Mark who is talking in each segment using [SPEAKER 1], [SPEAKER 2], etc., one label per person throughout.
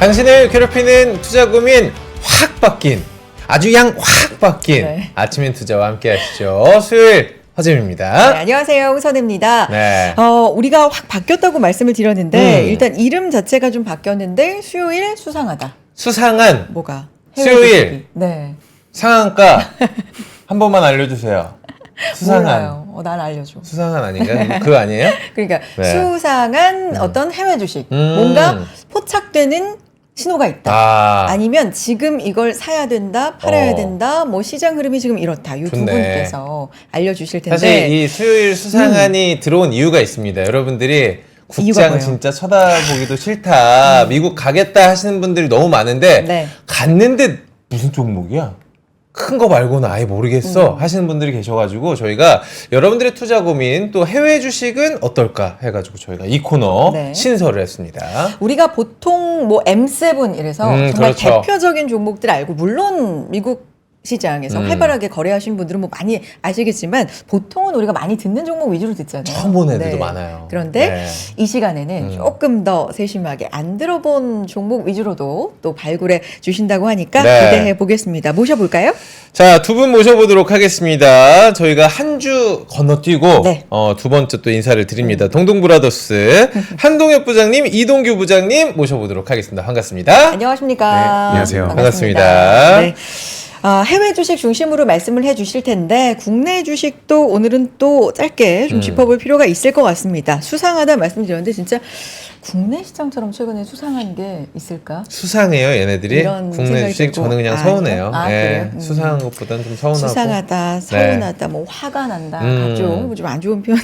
[SPEAKER 1] 당신을 괴롭히는 투자 고민 확 바뀐, 아주 양 확 바뀐
[SPEAKER 2] 네.
[SPEAKER 1] 아침엔 투자와 함께 하시죠. 수요일 허재입니다.
[SPEAKER 2] 네, 안녕하세요. 우선입니다.
[SPEAKER 1] 네.
[SPEAKER 2] 우리가 확 바뀌었다고 말씀을 드렸는데 일단 이름 자체가 좀 바뀌었는데 수요일 수상하다.
[SPEAKER 1] 수상한
[SPEAKER 2] 뭐가?
[SPEAKER 1] 수요일.
[SPEAKER 2] 주식이. 네.
[SPEAKER 1] 상한가 한 번만 알려주세요. 수상한.
[SPEAKER 2] 몰라요. 난 알려줘.
[SPEAKER 1] 수상한 아닌가요? 그거 아니에요?
[SPEAKER 2] 그러니까
[SPEAKER 1] 네.
[SPEAKER 2] 수상한 어떤 해외 주식. 뭔가 포착되는 신호가 있다. 아니면 지금 이걸 사야 된다, 팔아야 된다, 뭐 시장 흐름이 지금 이렇다. 이 두
[SPEAKER 1] 좋네.
[SPEAKER 2] 분께서 알려주실 텐데.
[SPEAKER 1] 사실 이 수요일 수상한이 들어온 이유가 있습니다. 여러분들이
[SPEAKER 2] 이유가
[SPEAKER 1] 국장
[SPEAKER 2] 뭐예요?
[SPEAKER 1] 진짜 쳐다보기도 싫다. 미국 가겠다 하시는 분들이 너무 많은데
[SPEAKER 2] 네.
[SPEAKER 1] 갔는데 무슨 종목이야? 큰 거 말고는 아예 모르겠어 하시는 분들이 계셔가지고 저희가 여러분들의 투자 고민 또 해외 주식은 어떨까 해가지고 저희가 이 코너
[SPEAKER 2] 네.
[SPEAKER 1] 신설을 했습니다.
[SPEAKER 2] 우리가 보통 뭐 M7 이래서 정말
[SPEAKER 1] 그렇죠.
[SPEAKER 2] 대표적인 종목들 알고 물론 미국 시장에서 활발하게 거래하시는 분들은 뭐 많이 아시겠지만 보통은 우리가 많이 듣는 종목 위주로 듣잖아요.
[SPEAKER 1] 처음 본 애들도 많아요.
[SPEAKER 2] 그런데
[SPEAKER 1] 네.
[SPEAKER 2] 이 시간에는 조금 더 세심하게 안 들어본 종목 위주로도 또 발굴해 주신다고 하니까
[SPEAKER 1] 네.
[SPEAKER 2] 기대해 보겠습니다. 모셔볼까요?
[SPEAKER 1] 자, 두 분 모셔보도록 하겠습니다. 저희가 한 주 건너뛰고
[SPEAKER 2] 네.
[SPEAKER 1] 두 번째 또 인사를 드립니다. 동동브라더스 한동엽 부장님, 이동규 부장님 모셔보도록 하겠습니다. 반갑습니다.
[SPEAKER 2] 안녕하십니까?
[SPEAKER 3] 네, 안녕하세요.
[SPEAKER 1] 반갑습니다.
[SPEAKER 2] 네. 해외 주식 중심으로 말씀을 해 주실 텐데 국내 주식도 오늘은 또 짧게 좀 짚어볼 필요가 있을 것 같습니다. 수상하다 말씀드렸는데 진짜 국내 시장처럼 최근에 수상한 게 있을까?
[SPEAKER 1] 수상해요, 얘네들이.
[SPEAKER 2] 이런
[SPEAKER 1] 국내
[SPEAKER 2] 생각이
[SPEAKER 1] 주식
[SPEAKER 2] 들고.
[SPEAKER 1] 저는 그냥
[SPEAKER 2] 아,
[SPEAKER 1] 서운해요.
[SPEAKER 2] 그래요?
[SPEAKER 1] 예,
[SPEAKER 2] 그래요?
[SPEAKER 1] 수상한 것보다는 좀 서운하고.
[SPEAKER 2] 수상하다, 서운하다, 뭐 화가 난다, 각종 좀 안 좋은 표현은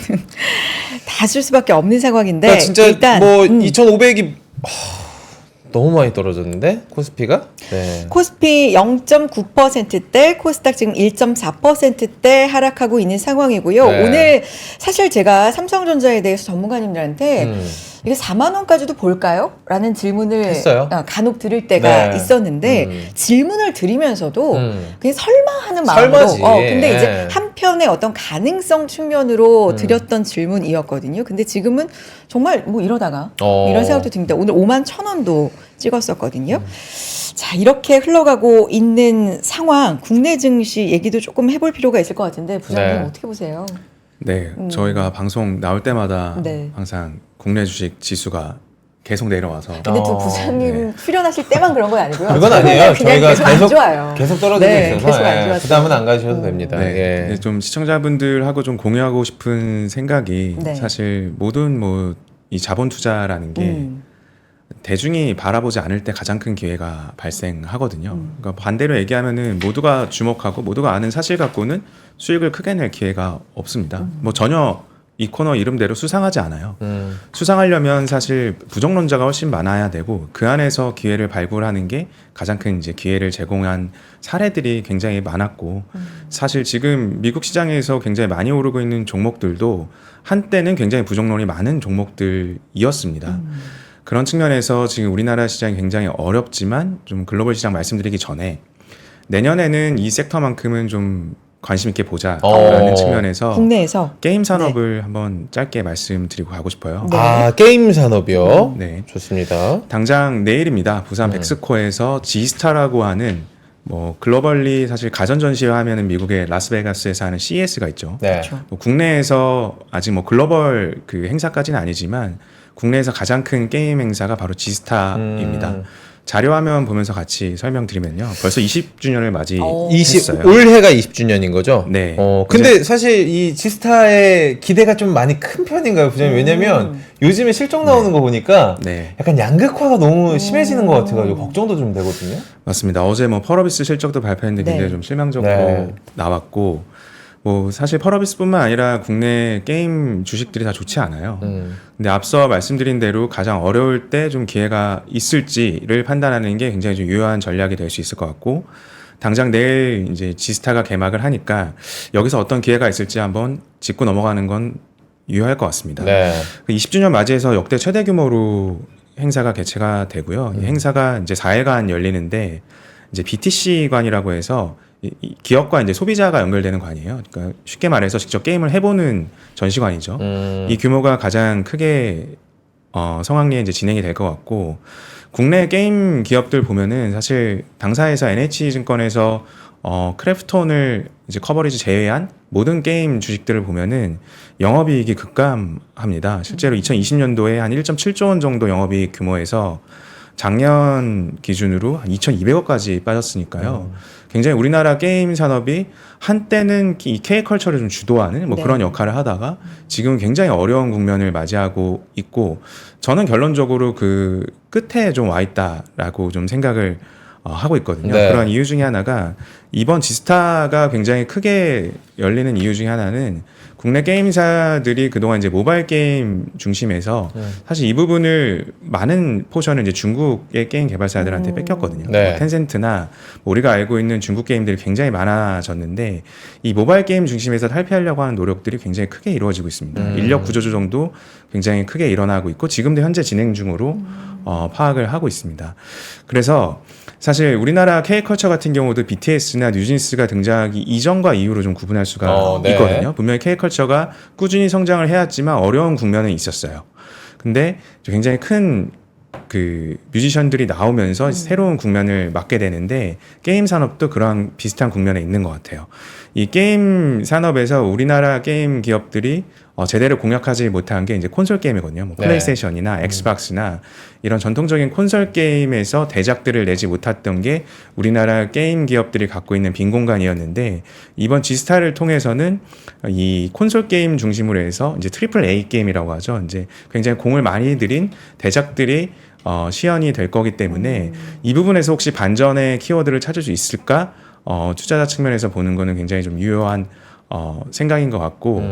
[SPEAKER 2] 다 쓸 수밖에 없는 상황인데
[SPEAKER 1] 그러니까 진짜
[SPEAKER 2] 일단
[SPEAKER 1] 뭐 2,500이 너무 많이 떨어졌는데 코스피가? 네.
[SPEAKER 2] 코스피 0.9%대, 코스닥 지금 1.4%대 하락하고 있는 상황이고요.
[SPEAKER 1] 네.
[SPEAKER 2] 오늘 사실 제가 삼성전자에 대해서 전문가님들한테 이게 4만 원까지도 볼까요? 라는 질문을
[SPEAKER 1] 했어요.
[SPEAKER 2] 간혹 들을 때가
[SPEAKER 1] 네.
[SPEAKER 2] 있었는데 질문을 드리면서도 그냥 설마 하는
[SPEAKER 1] 설마지.
[SPEAKER 2] 마음으로 근데
[SPEAKER 1] 예.
[SPEAKER 2] 이제 한편의 어떤 가능성 측면으로 드렸던 질문이었거든요. 근데 지금은 정말 뭐 이러다가 이런 생각도 듭니다. 오늘 5만 1,000원도 찍었었거든요. 자, 이렇게 흘러가고 있는 상황, 국내 증시 얘기도 조금 해볼 필요가 있을 것 같은데 부장님
[SPEAKER 1] 네.
[SPEAKER 2] 어떻게 보세요?
[SPEAKER 3] 네, 저희가 방송 나올 때마다
[SPEAKER 2] 네.
[SPEAKER 3] 항상 국내 주식 지수가 계속 내려와서
[SPEAKER 2] 근데 두 부장님 출연하실 때만 그런 건 아니고요.
[SPEAKER 1] 그건 아니에요.
[SPEAKER 2] 그냥
[SPEAKER 1] 저희가
[SPEAKER 2] 계속 안 좋아요.
[SPEAKER 1] 계속 떨어지고
[SPEAKER 2] 네,
[SPEAKER 1] 있어서
[SPEAKER 2] 계속 안
[SPEAKER 1] 예,
[SPEAKER 2] 좋았어요.
[SPEAKER 1] 부담은 안 가셔도 됩니다.
[SPEAKER 3] 네,
[SPEAKER 1] 예.
[SPEAKER 3] 근데 좀 시청자분들하고 좀 공유하고 싶은 생각이
[SPEAKER 2] 네.
[SPEAKER 3] 사실 모든 뭐 이 자본 투자라는 게 대중이 바라보지 않을 때 가장 큰 기회가 발생하거든요. 그러니까 반대로 얘기하면은 모두가 주목하고 모두가 아는 사실 갖고는 수익을 크게 낼 기회가 없습니다. 뭐 전혀 이 코너 이름대로 수상하지 않아요. 수상하려면 사실 부정론자가 훨씬 많아야 되고 그 안에서 기회를 발굴하는 게 가장 큰 이제 기회를 제공한 사례들이 굉장히 많았고 사실 지금 미국 시장에서 굉장히 많이 오르고 있는 종목들도 한때는 굉장히 부정론이 많은 종목들이었습니다. 그런 측면에서 지금 우리나라 시장이 굉장히 어렵지만 좀 글로벌 시장 말씀드리기 전에 내년에는 이 섹터만큼은 좀 관심 있게 보자라는 측면에서
[SPEAKER 2] 국내에서
[SPEAKER 3] 게임 산업을 한번 짧게 말씀드리고 가고 싶어요.
[SPEAKER 2] 네.
[SPEAKER 1] 아, 게임 산업이요?
[SPEAKER 3] 네.
[SPEAKER 1] 좋습니다.
[SPEAKER 3] 당장 내일입니다. 부산 백스코에서 G스타라고 하는 뭐 글로벌리 사실 가전 전시회하면은 미국의 라스베가스에서 하는 CES가 있죠.
[SPEAKER 1] 네.
[SPEAKER 3] 뭐 국내에서 아직 뭐 글로벌 그 행사까지는 아니지만 국내에서 가장 큰 게임 행사가 바로 G스타입니다. 자료화면 보면서 같이 설명드리면요. 벌써 20주년을 맞이했어요.
[SPEAKER 1] 올해가 20주년인 거죠?
[SPEAKER 3] 네.
[SPEAKER 1] 근데 사실 이 지스타의 기대가 좀 많이 큰 편인가요, 부장님? 왜냐면 요즘에 실적 나오는 거 보니까
[SPEAKER 3] 네.
[SPEAKER 1] 약간 양극화가 너무 심해지는 것 같아가지고 걱정도 좀 되거든요.
[SPEAKER 3] 맞습니다. 어제 뭐 펄어비스 실적도 발표했는데
[SPEAKER 2] 네.
[SPEAKER 3] 굉장히 좀 실망적으로
[SPEAKER 1] 네.
[SPEAKER 3] 나왔고 뭐 사실 펄어비스뿐만 아니라 국내 게임 주식들이 다 좋지 않아요. 근데 앞서 말씀드린 대로 가장 어려울 때 좀 기회가 있을지를 판단하는 게 굉장히 좀 유효한 전략이 될 수 있을 것 같고 당장 내일 이제 지스타가 개막을 하니까 여기서 어떤 기회가 있을지 한번 짚고 넘어가는 건 유효할 것 같습니다.
[SPEAKER 1] 네.
[SPEAKER 3] 20주년 맞이해서 역대 최대 규모로 행사가 개최가 되고요. 이 행사가 이제 4일간 열리는데 이제 BTC관이라고 해서 이 기업과 이제 소비자가 연결되는 관이에요. 그러니까 쉽게 말해서 직접 게임을 해보는 전시관이죠. 이 규모가 가장 크게 성황리에 이제 진행이 될 것 같고 국내 게임 기업들 보면은 사실 당사에서 NH증권에서 크래프톤을 이제 커버리지 제외한 모든 게임 주식들을 보면은 영업이익이 급감합니다. 실제로 2020년도에 한 1.7조 원 정도 영업이익 규모에서 작년 기준으로 한 2,200억까지 빠졌으니까요. 굉장히 우리나라 게임 산업이 한때는 이 K컬처를 좀 주도하는 뭐
[SPEAKER 2] 네.
[SPEAKER 3] 그런 역할을 하다가 지금 굉장히 어려운 국면을 맞이하고 있고 저는 결론적으로 그 끝에 좀 와 있다라고 좀 생각을 하고 있거든요.
[SPEAKER 1] 네.
[SPEAKER 3] 그런 이유 중에 하나가 이번 지스타가 굉장히 크게 열리는 이유 중에 하나는 국내 게임사들이 그동안 이제 모바일 게임 중심에서 사실 이 부분을 많은 포션을 이제 중국의 게임 개발사들한테 뺏겼거든요.
[SPEAKER 1] 네.
[SPEAKER 3] 뭐 텐센트나 뭐 우리가 알고 있는 중국 게임들이 굉장히 많아졌는데 이 모바일 게임 중심에서 탈피하려고 하는 노력들이 굉장히 크게 이루어지고 있습니다. 인력 구조조정도 굉장히 크게 일어나고 있고 지금도 현재 진행 중으로 파악을 하고 있습니다. 그래서 사실 우리나라 K컬처 같은 경우도 BTS나 뉴진스가 등장하기 이전과 이후로 좀 구분할 수가
[SPEAKER 1] 네.
[SPEAKER 3] 있거든요. 분명히 K컬처가 꾸준히 성장을 해왔지만 어려운 국면은 있었어요. 근데 굉장히 큰 그 뮤지션들이 나오면서 새로운 국면을 맞게 되는데 게임 산업도 그런 비슷한 국면에 있는 것 같아요. 이 게임 산업에서 우리나라 게임 기업들이 제대로 공략하지 못한 게 이제 콘솔 게임이거든요. 뭐
[SPEAKER 1] 네.
[SPEAKER 3] 플레이스테이션이나 엑스박스나 이런 전통적인 콘솔 게임에서 대작들을 내지 못했던 게 우리나라 게임 기업들이 갖고 있는 빈 공간이었는데 이번 지스타를 통해서는 이 콘솔 게임 중심으로 해서 이제 트리플 A 게임이라고 하죠. 이제 굉장히 공을 많이 들인 대작들이 시연이 될 거기 때문에 이 부분에서 혹시 반전의 키워드를 찾을 수 있을까? 투자자 측면에서 보는 거는 굉장히 좀 유효한 생각인 것 같고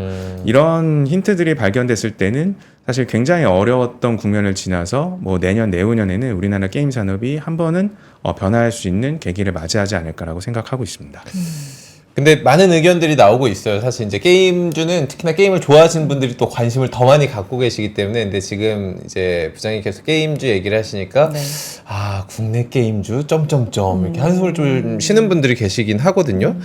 [SPEAKER 3] 이런 힌트들이 발견됐을 때는 사실 굉장히 어려웠던 국면을 지나서 뭐 내년 내후년에는 우리나라 게임 산업이 한 번은 변화할 수 있는 계기를 맞이하지 않을까라고 생각하고 있습니다.
[SPEAKER 1] 근데 많은 의견들이 나오고 있어요. 사실 이제 게임주는 특히나 게임을 좋아하시는 분들이 또 관심을 더 많이 갖고 계시기 때문에 근데 지금 이제 부장님 계속 게임주 얘기를 하시니까
[SPEAKER 2] 네.
[SPEAKER 1] 아 국내 게임주 점점점 이렇게 한숨을 좀 쉬는 분들이 계시긴 하거든요.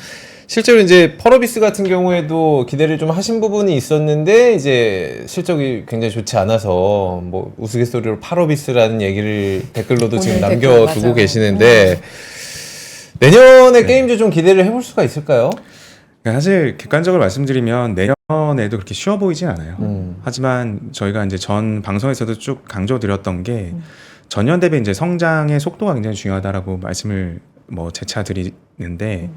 [SPEAKER 1] 실제로 이제 펄어비스 같은 경우에도 기대를 좀 하신 부분이 있었는데 이제 실적이 굉장히 좋지 않아서 뭐 우스갯소리로 펄어비스라는 얘기를 댓글로도 지금
[SPEAKER 2] 오늘 댓글,
[SPEAKER 1] 남겨두고
[SPEAKER 2] 맞아요.
[SPEAKER 1] 계시는데 내년에 게임주 좀 기대를 해볼 수가 있을까요?
[SPEAKER 3] 사실 객관적으로 말씀드리면 내년에도 그렇게 쉬워 보이진 않아요. 하지만 저희가 이제 전 방송에서도 쭉 강조드렸던 게 전년 대비 이제 성장의 속도가 굉장히 중요하다라고 말씀을 뭐 재차 드리는데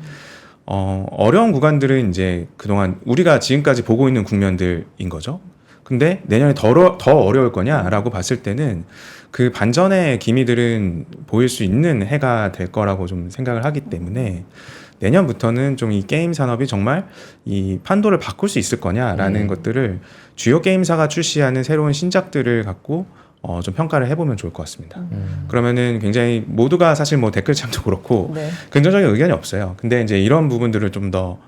[SPEAKER 3] 어려운 구간들은 이제 그동안 우리가 지금까지 보고 있는 국면들인 거죠. 근데 내년에 더 어려울 거냐라고 봤을 때는 그 반전의 기미들은 보일 수 있는 해가 될 거라고 좀 생각을 하기 때문에 내년부터는 좀 이 게임 산업이 정말 이 판도를 바꿀 수 있을 거냐라는 것들을 주요 게임사가 출시하는 새로운 신작들을 갖고 좀 평가를 해보면 좋을 것 같습니다. 그러면은 굉장히 모두가 사실 뭐 댓글창도 그렇고
[SPEAKER 2] 네.
[SPEAKER 3] 긍정적인 의견이 없어요. 근데 이제 이런 부분들을 좀 더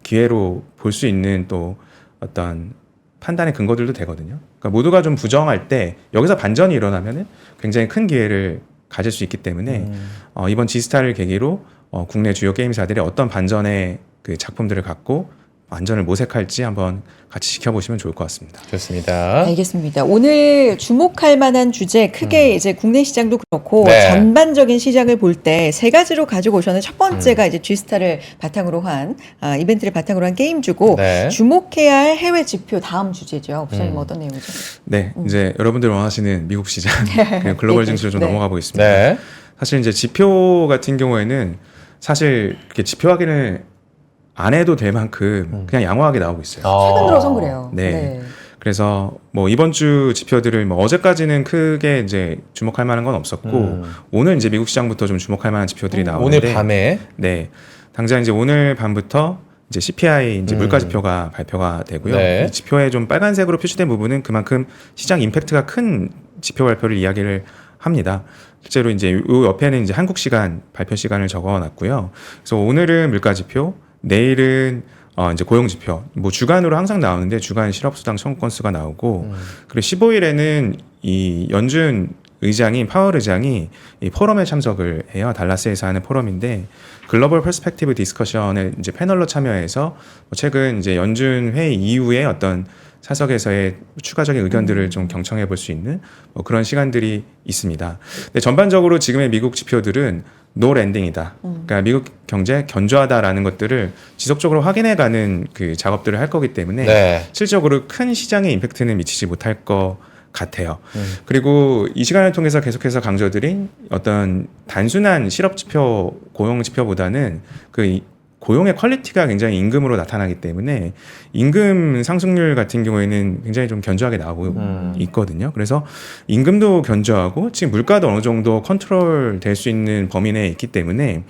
[SPEAKER 3] 기회로 볼 수 있는 또 어떤 판단의 근거들도 되거든요. 그러니까 모두가 좀 부정할 때 여기서 반전이 일어나면은 굉장히 큰 기회를 가질 수 있기 때문에 이번 지스타를 계기로 국내 주요 게임사들이 어떤 반전의 그 작품들을 갖고 안전을 모색할지 한번 같이 지켜보시면 좋을 것 같습니다.
[SPEAKER 1] 좋습니다.
[SPEAKER 2] 알겠습니다. 오늘 주목할 만한 주제 크게 이제 국내 시장도 그렇고
[SPEAKER 1] 네.
[SPEAKER 2] 전반적인 시장을 볼 때 세 가지로 가지고 오셨는데 첫 번째가 이제 G스타를 바탕으로 한 이벤트를 바탕으로 한 게임주고
[SPEAKER 1] 네.
[SPEAKER 2] 주목해야 할 해외 지표 다음 주제죠. 부장님 어떤 내용이죠?
[SPEAKER 3] 네, 이제 여러분들 원하시는 미국 시장, 그냥 글로벌 증시로 좀
[SPEAKER 2] 네.
[SPEAKER 3] 넘어가 보겠습니다.
[SPEAKER 1] 네.
[SPEAKER 3] 사실 이제 지표 같은 경우에는 사실 이렇게 지표 확인을 안 해도 될 만큼 그냥 양호하게 나오고 있어요.
[SPEAKER 2] 최근 들어선 그래요.
[SPEAKER 3] 네. 그래서 뭐 이번 주 지표들을 뭐 어제까지는 크게 이제 주목할 만한 건 없었고 오늘 이제 미국 시장부터 좀 주목할 만한 지표들이 나오는데
[SPEAKER 1] 오늘 밤에
[SPEAKER 3] 네. 당장 이제 오늘 밤부터 이제 CPI 이제 물가 지표가 발표가 되고요.
[SPEAKER 1] 네.
[SPEAKER 3] 이 지표에 좀 빨간색으로 표시된 부분은 그만큼 시장 임팩트가 큰 지표 발표를 이야기를 합니다. 실제로 이제 요 옆에는 이제 한국 시간 발표 시간을 적어놨고요. 그래서 오늘은 물가 지표, 내일은 이제 고용 지표, 뭐 주간으로 항상 나오는데 주간 실업수당 청구 건수가 나오고 그리고 15일에는 이 연준 의장인 파월 의장이 이 포럼에 참석을 해요. 달라스에서 하는 포럼인데 글로벌 퍼스펙티브 디스커션에 이제 패널로 참여해서 뭐 최근 이제 연준 회의 이후에 어떤 사석에서의 추가적인 의견들을 좀 경청해 볼 수 있는 뭐 그런 시간들이 있습니다. 근데 전반적으로 지금의 미국 지표들은 노 랜딩이다. 그러니까 미국 경제 견조하다라는 것들을 지속적으로 확인해가는 그 작업들을 할 거기 때문에
[SPEAKER 1] 네.
[SPEAKER 3] 실적으로 큰 시장에 임팩트는 미치지 못할 것 같아요. 그리고 이 시간을 통해서 계속해서 강조드린 어떤 단순한 실업 지표, 고용 지표보다는 그 고용의 퀄리티가 굉장히 임금으로 나타나기 때문에 임금 상승률 같은 경우에는 굉장히 좀 견조하게 나오고 있거든요. 그래서 임금도 견조하고 지금 물가도 어느 정도 컨트롤 될 수 있는 범위 내에 있기 때문에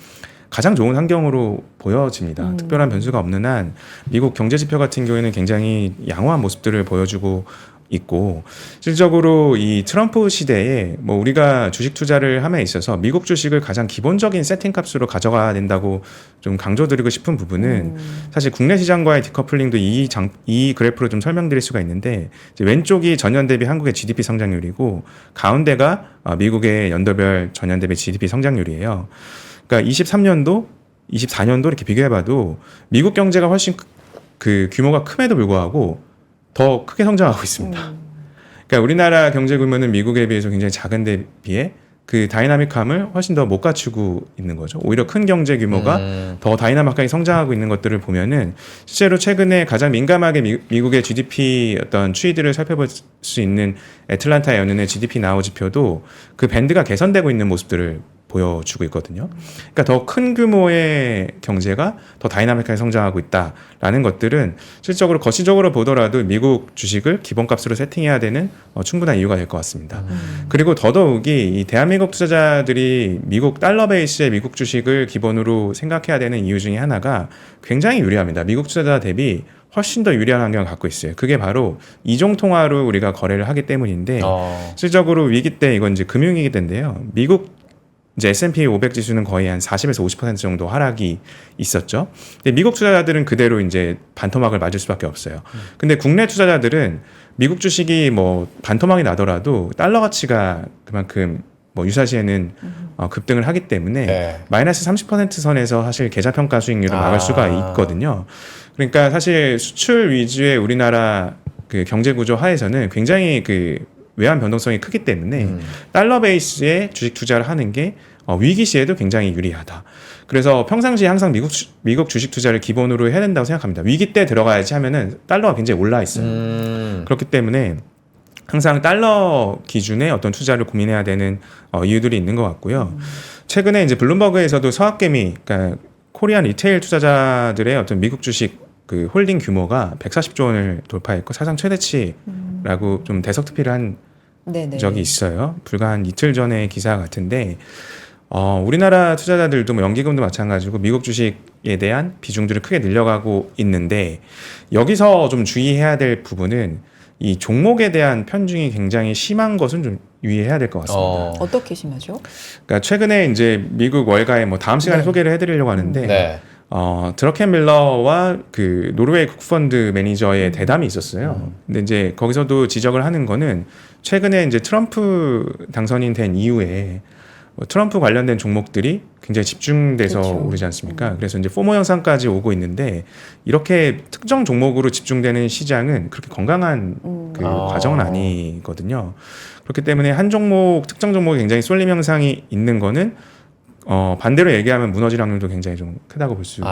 [SPEAKER 3] 가장 좋은 환경으로 보여집니다. 특별한 변수가 없는 한 미국 경제 지표 같은 경우에는 굉장히 양호한 모습들을 보여주고 있고 실질적으로 이 트럼프 시대에 뭐 우리가 주식 투자를 함에 있어서 미국 주식을 가장 기본적인 세팅 값으로 가져가야 된다고 좀 강조드리고 싶은 부분은 사실 국내 시장과의 디커플링도 이 그래프로 좀 설명드릴 수가 있는데 이제 왼쪽이 전년 대비 한국의 GDP 성장률이고 가운데가 미국의 연도별 전년 대비 GDP 성장률이에요. 그러니까 23년도, 24년도 이렇게 비교해봐도 미국 경제가 훨씬 그 규모가 큼에도 불구하고 더 크게 성장하고 있습니다. 그러니까 우리나라 경제 규모는 미국에 비해서 굉장히 작은데 비해 그 다이나믹함을 훨씬 더 못 갖추고 있는 거죠. 오히려 큰 경제 규모가 더 다이나믹하게 성장하고 있는 것들을 보면은 실제로 최근에 가장 민감하게 미국의 GDP 어떤 추이들을 살펴볼 수 있는 애틀란타 연은의 GDP 나우 지표도 그 밴드가 개선되고 있는 모습들을 보여주고 있거든요. 그러니까 더 큰 규모의 경제가 더 다이나믹하게 성장하고 있다라는 것들은 실질적으로 거시적으로 보더라도 미국 주식을 기본값으로 세팅해야 되는 충분한 이유가 될 것 같습니다. 그리고 더더욱이 이 대한민국 투자자들이 미국 달러 베이스의 미국 주식을 기본으로 생각해야 되는 이유 중에 하나가 굉장히 유리합니다. 미국 투자자 대비 훨씬 더 유리한 환경을 갖고 있어요. 그게 바로 이종 통화로 우리가 거래를 하기 때문인데 실질적으로 위기 때 이건 이제 금융위기 때인데요. 미국 이제 S&P 500 지수는 거의 한 40에서 50% 정도 하락이 있었죠. 근데 미국 투자자들은 그대로 이제 반토막을 맞을 수밖에 없어요. 근데 국내 투자자들은 미국 주식이 뭐 반토막이 나더라도 달러 가치가 그만큼 뭐 유사시에는 급등을 하기 때문에
[SPEAKER 1] 네.
[SPEAKER 3] 마이너스 30% 선에서 사실 계좌평가 수익률을 막을 수가 있거든요. 그러니까 사실 수출 위주의 우리나라 그 경제 구조 하에서는 굉장히 그 외환 변동성이 크기 때문에 달러 베이스의 주식 투자를 하는 게 위기 시에도 굉장히 유리하다. 그래서 평상시에 항상 미국 주식 투자를 기본으로 해야 된다고 생각합니다. 위기 때 들어가야지 하면은 달러가 굉장히 올라 있어요. 그렇기 때문에 항상 달러 기준의 어떤 투자를 고민해야 되는 이유들이 있는 것 같고요. 최근에 이제 블룸버그에서도 서학개미, 그러니까 코리안 리테일 투자자들의 어떤 미국 주식 그 홀딩 규모가 140조 원을 돌파했고 사상 최대치라고 좀 대석특필을 한
[SPEAKER 2] 네네.
[SPEAKER 3] 적이 있어요. 불과 한 이틀 전의 기사 같은데 우리나라 투자자들도 뭐 연기금도 마찬가지고 미국 주식에 대한 비중들을 크게 늘려가고 있는데 여기서 좀 주의해야 될 부분은 이 종목에 대한 편중이 굉장히 심한 것은 좀 유의해야 될 것 같습니다.
[SPEAKER 2] 어떻게 심하죠?
[SPEAKER 3] 그러니까 최근에 이제 미국 월가에 뭐 다음 시간에
[SPEAKER 2] 네.
[SPEAKER 3] 소개를 해드리려고 하는데
[SPEAKER 1] 네.
[SPEAKER 3] 드러켄 밀러와 그 노르웨이 국펀드 매니저의 대담이 있었어요. 근데 이제 거기서도 지적을 하는 거는 최근에 이제 트럼프 당선인 된 이후에 트럼프 관련된 종목들이 굉장히 집중돼서
[SPEAKER 2] 그렇죠.
[SPEAKER 3] 오르지 않습니까? 그래서 이제 포모 현상까지 오고 있는데 이렇게 특정 종목으로 집중되는 시장은 그렇게 건강한 그 과정은 아니거든요. 그렇기 때문에 한 종목, 특정 종목에 굉장히 쏠림 현상이 있는 거는 반대로 얘기하면 무너질 확률도 굉장히 좀 크다고 볼 수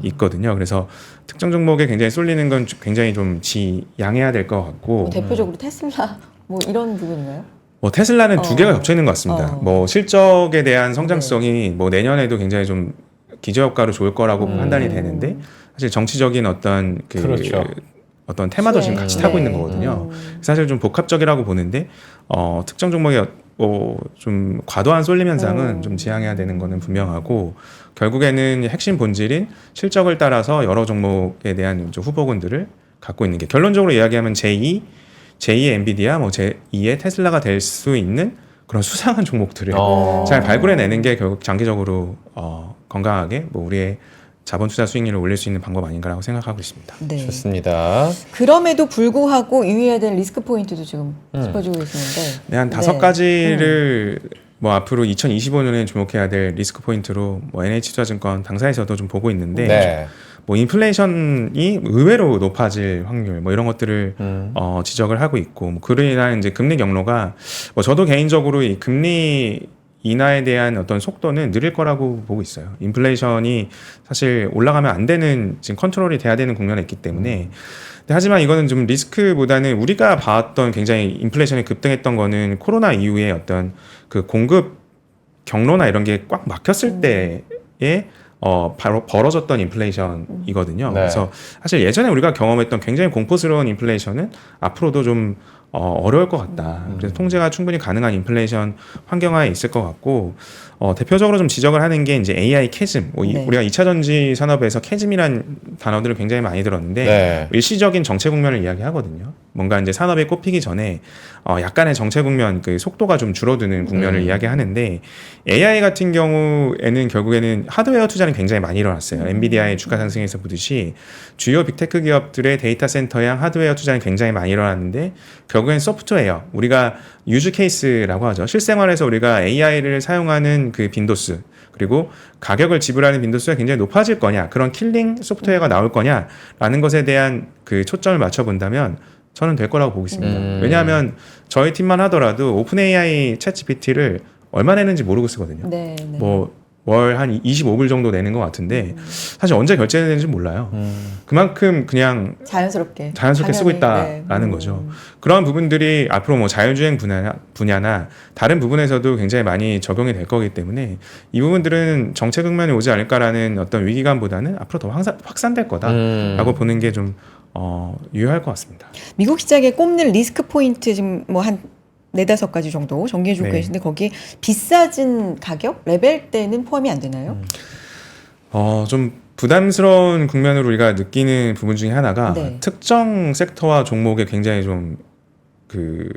[SPEAKER 3] 있거든요. 그래서 특정 종목에 굉장히 쏠리는 건 굉장히 좀 지양해야 될 것 같고.
[SPEAKER 2] 뭐 대표적으로 테슬라 뭐 이런 부분인가요?
[SPEAKER 3] 뭐 테슬라는 두 개가 겹쳐 있는 것 같습니다. 뭐 실적에 대한 성장성이
[SPEAKER 2] 네.
[SPEAKER 3] 뭐 내년에도 굉장히 좀 기저효과로 좋을 거라고 판단이 되는데 사실 정치적인 어떤 그
[SPEAKER 1] 그렇죠.
[SPEAKER 3] 어떤 테마도 지금 같이 타고
[SPEAKER 2] 네.
[SPEAKER 3] 있는 거거든요. 사실 좀 복합적이라고 보는데 특정 종목에 좀 과도한 쏠림 현상은 좀 지양해야 되는 거는 분명하고 결국에는 핵심 본질인 실적을 따라서 여러 종목에 대한 좀 후보군들을 갖고 있는 게 결론적으로 이야기하면 제2의 엔비디아, 뭐 제2의 테슬라가 될 수 있는 그런 수상한 종목들을 잘 발굴해내는 게 결국 장기적으로 건강하게 뭐 우리의 자본 투자 수익률을 올릴 수 있는 방법 아닌가라고 생각하고 있습니다.
[SPEAKER 2] 네.
[SPEAKER 1] 좋습니다.
[SPEAKER 2] 그럼에도 불구하고 유의해야 될 리스크 포인트도 지금 짚어주고 계시는데.
[SPEAKER 3] 네, 한 5가지를 뭐 앞으로 2025년에 주목해야 될 리스크 포인트로 뭐 NH투자증권 당사에서도 좀 보고 있는데
[SPEAKER 1] 네.
[SPEAKER 3] 뭐 인플레이션이 의외로 높아질 확률 뭐 이런 것들을 지적을 하고 있고 뭐 그로 인한 이제 금리 경로가 뭐 저도 개인적으로 이 금리 인하에 대한 어떤 속도는 느릴 거라고 보고 있어요. 인플레이션이 사실 올라가면 안 되는 지금 컨트롤이 돼야 되는 국면에 있기 때문에 근데 하지만 이거는 좀 리스크보다는 우리가 봤던 굉장히 인플레이션이 급등했던 거는 코로나 이후에 어떤 그 공급 경로나 이런 게 꽉 막혔을 때에 바로 벌어졌던 인플레이션이거든요.
[SPEAKER 1] 네.
[SPEAKER 3] 그래서 사실 예전에 우리가 경험했던 굉장히 공포스러운 인플레이션은 앞으로도 좀 어려울 것 같다. 그래서 통제가 충분히 가능한 인플레이션 환경하에 있을 것 같고 대표적으로 좀 지적을 하는 게 이제 AI 캐즘.
[SPEAKER 2] 네.
[SPEAKER 3] 우리가 2차 전지 산업에서 캐즘이란 단어들을 굉장히 많이 들었는데
[SPEAKER 1] 네.
[SPEAKER 3] 일시적인 정체 국면을 이야기하거든요. 뭔가 이제 산업이 꼽히기 전에 약간의 정체 국면, 그 속도가 좀 줄어드는 국면을 이야기하는데 AI 같은 경우에는 결국에는 하드웨어 투자는 굉장히 많이 일어났어요. 엔비디아의 주가 상승에서 보듯이 주요 빅테크 기업들의 데이터 센터형 하드웨어 투자는 굉장히 많이 일어났는데 결국엔 소프트웨어, 우리가 유즈 케이스라고 하죠. 실생활에서 우리가 AI를 사용하는 그 빈도수 그리고 가격을 지불하는 빈도수가 굉장히 높아질 거냐, 그런 킬링 소프트웨어가 나올 거냐라는 것에 대한 그 초점을 맞춰 본다면 저는 될 거라고 보고 있습니다. 왜냐하면 저희 팀만 하더라도 오픈 AI 챗 GPT를 얼마 내는지 모르고 쓰거든요.
[SPEAKER 2] 네, 네.
[SPEAKER 3] 뭐 월 한 25불 정도 내는 것 같은데 사실 언제 결제되는지 몰라요. 그만큼 그냥
[SPEAKER 2] 자연스럽게
[SPEAKER 3] 쓰고
[SPEAKER 2] 당연히,
[SPEAKER 3] 있다라는 거죠. 그런 부분들이 앞으로 뭐 자율주행 분야나 다른 부분에서도 굉장히 많이 적용이 될 거기 때문에 이 부분들은 정체 국면이 오지 않을까라는 어떤 위기감보다는 앞으로 더 확산될 거다라고 보는 게 좀 유효할 것 같습니다.
[SPEAKER 2] 미국 시장에 꼽는 리스크 포인트 지금 뭐 한 4-5가지 정도 정리해 주고
[SPEAKER 3] 네.
[SPEAKER 2] 계신데 거기에 비싸진 가격 레벨대는 포함이 안 되나요?
[SPEAKER 3] 좀 부담스러운 국면으로 우리가 느끼는 부분 중에 하나가
[SPEAKER 2] 네.
[SPEAKER 3] 특정 섹터와 종목에 굉장히 좀 그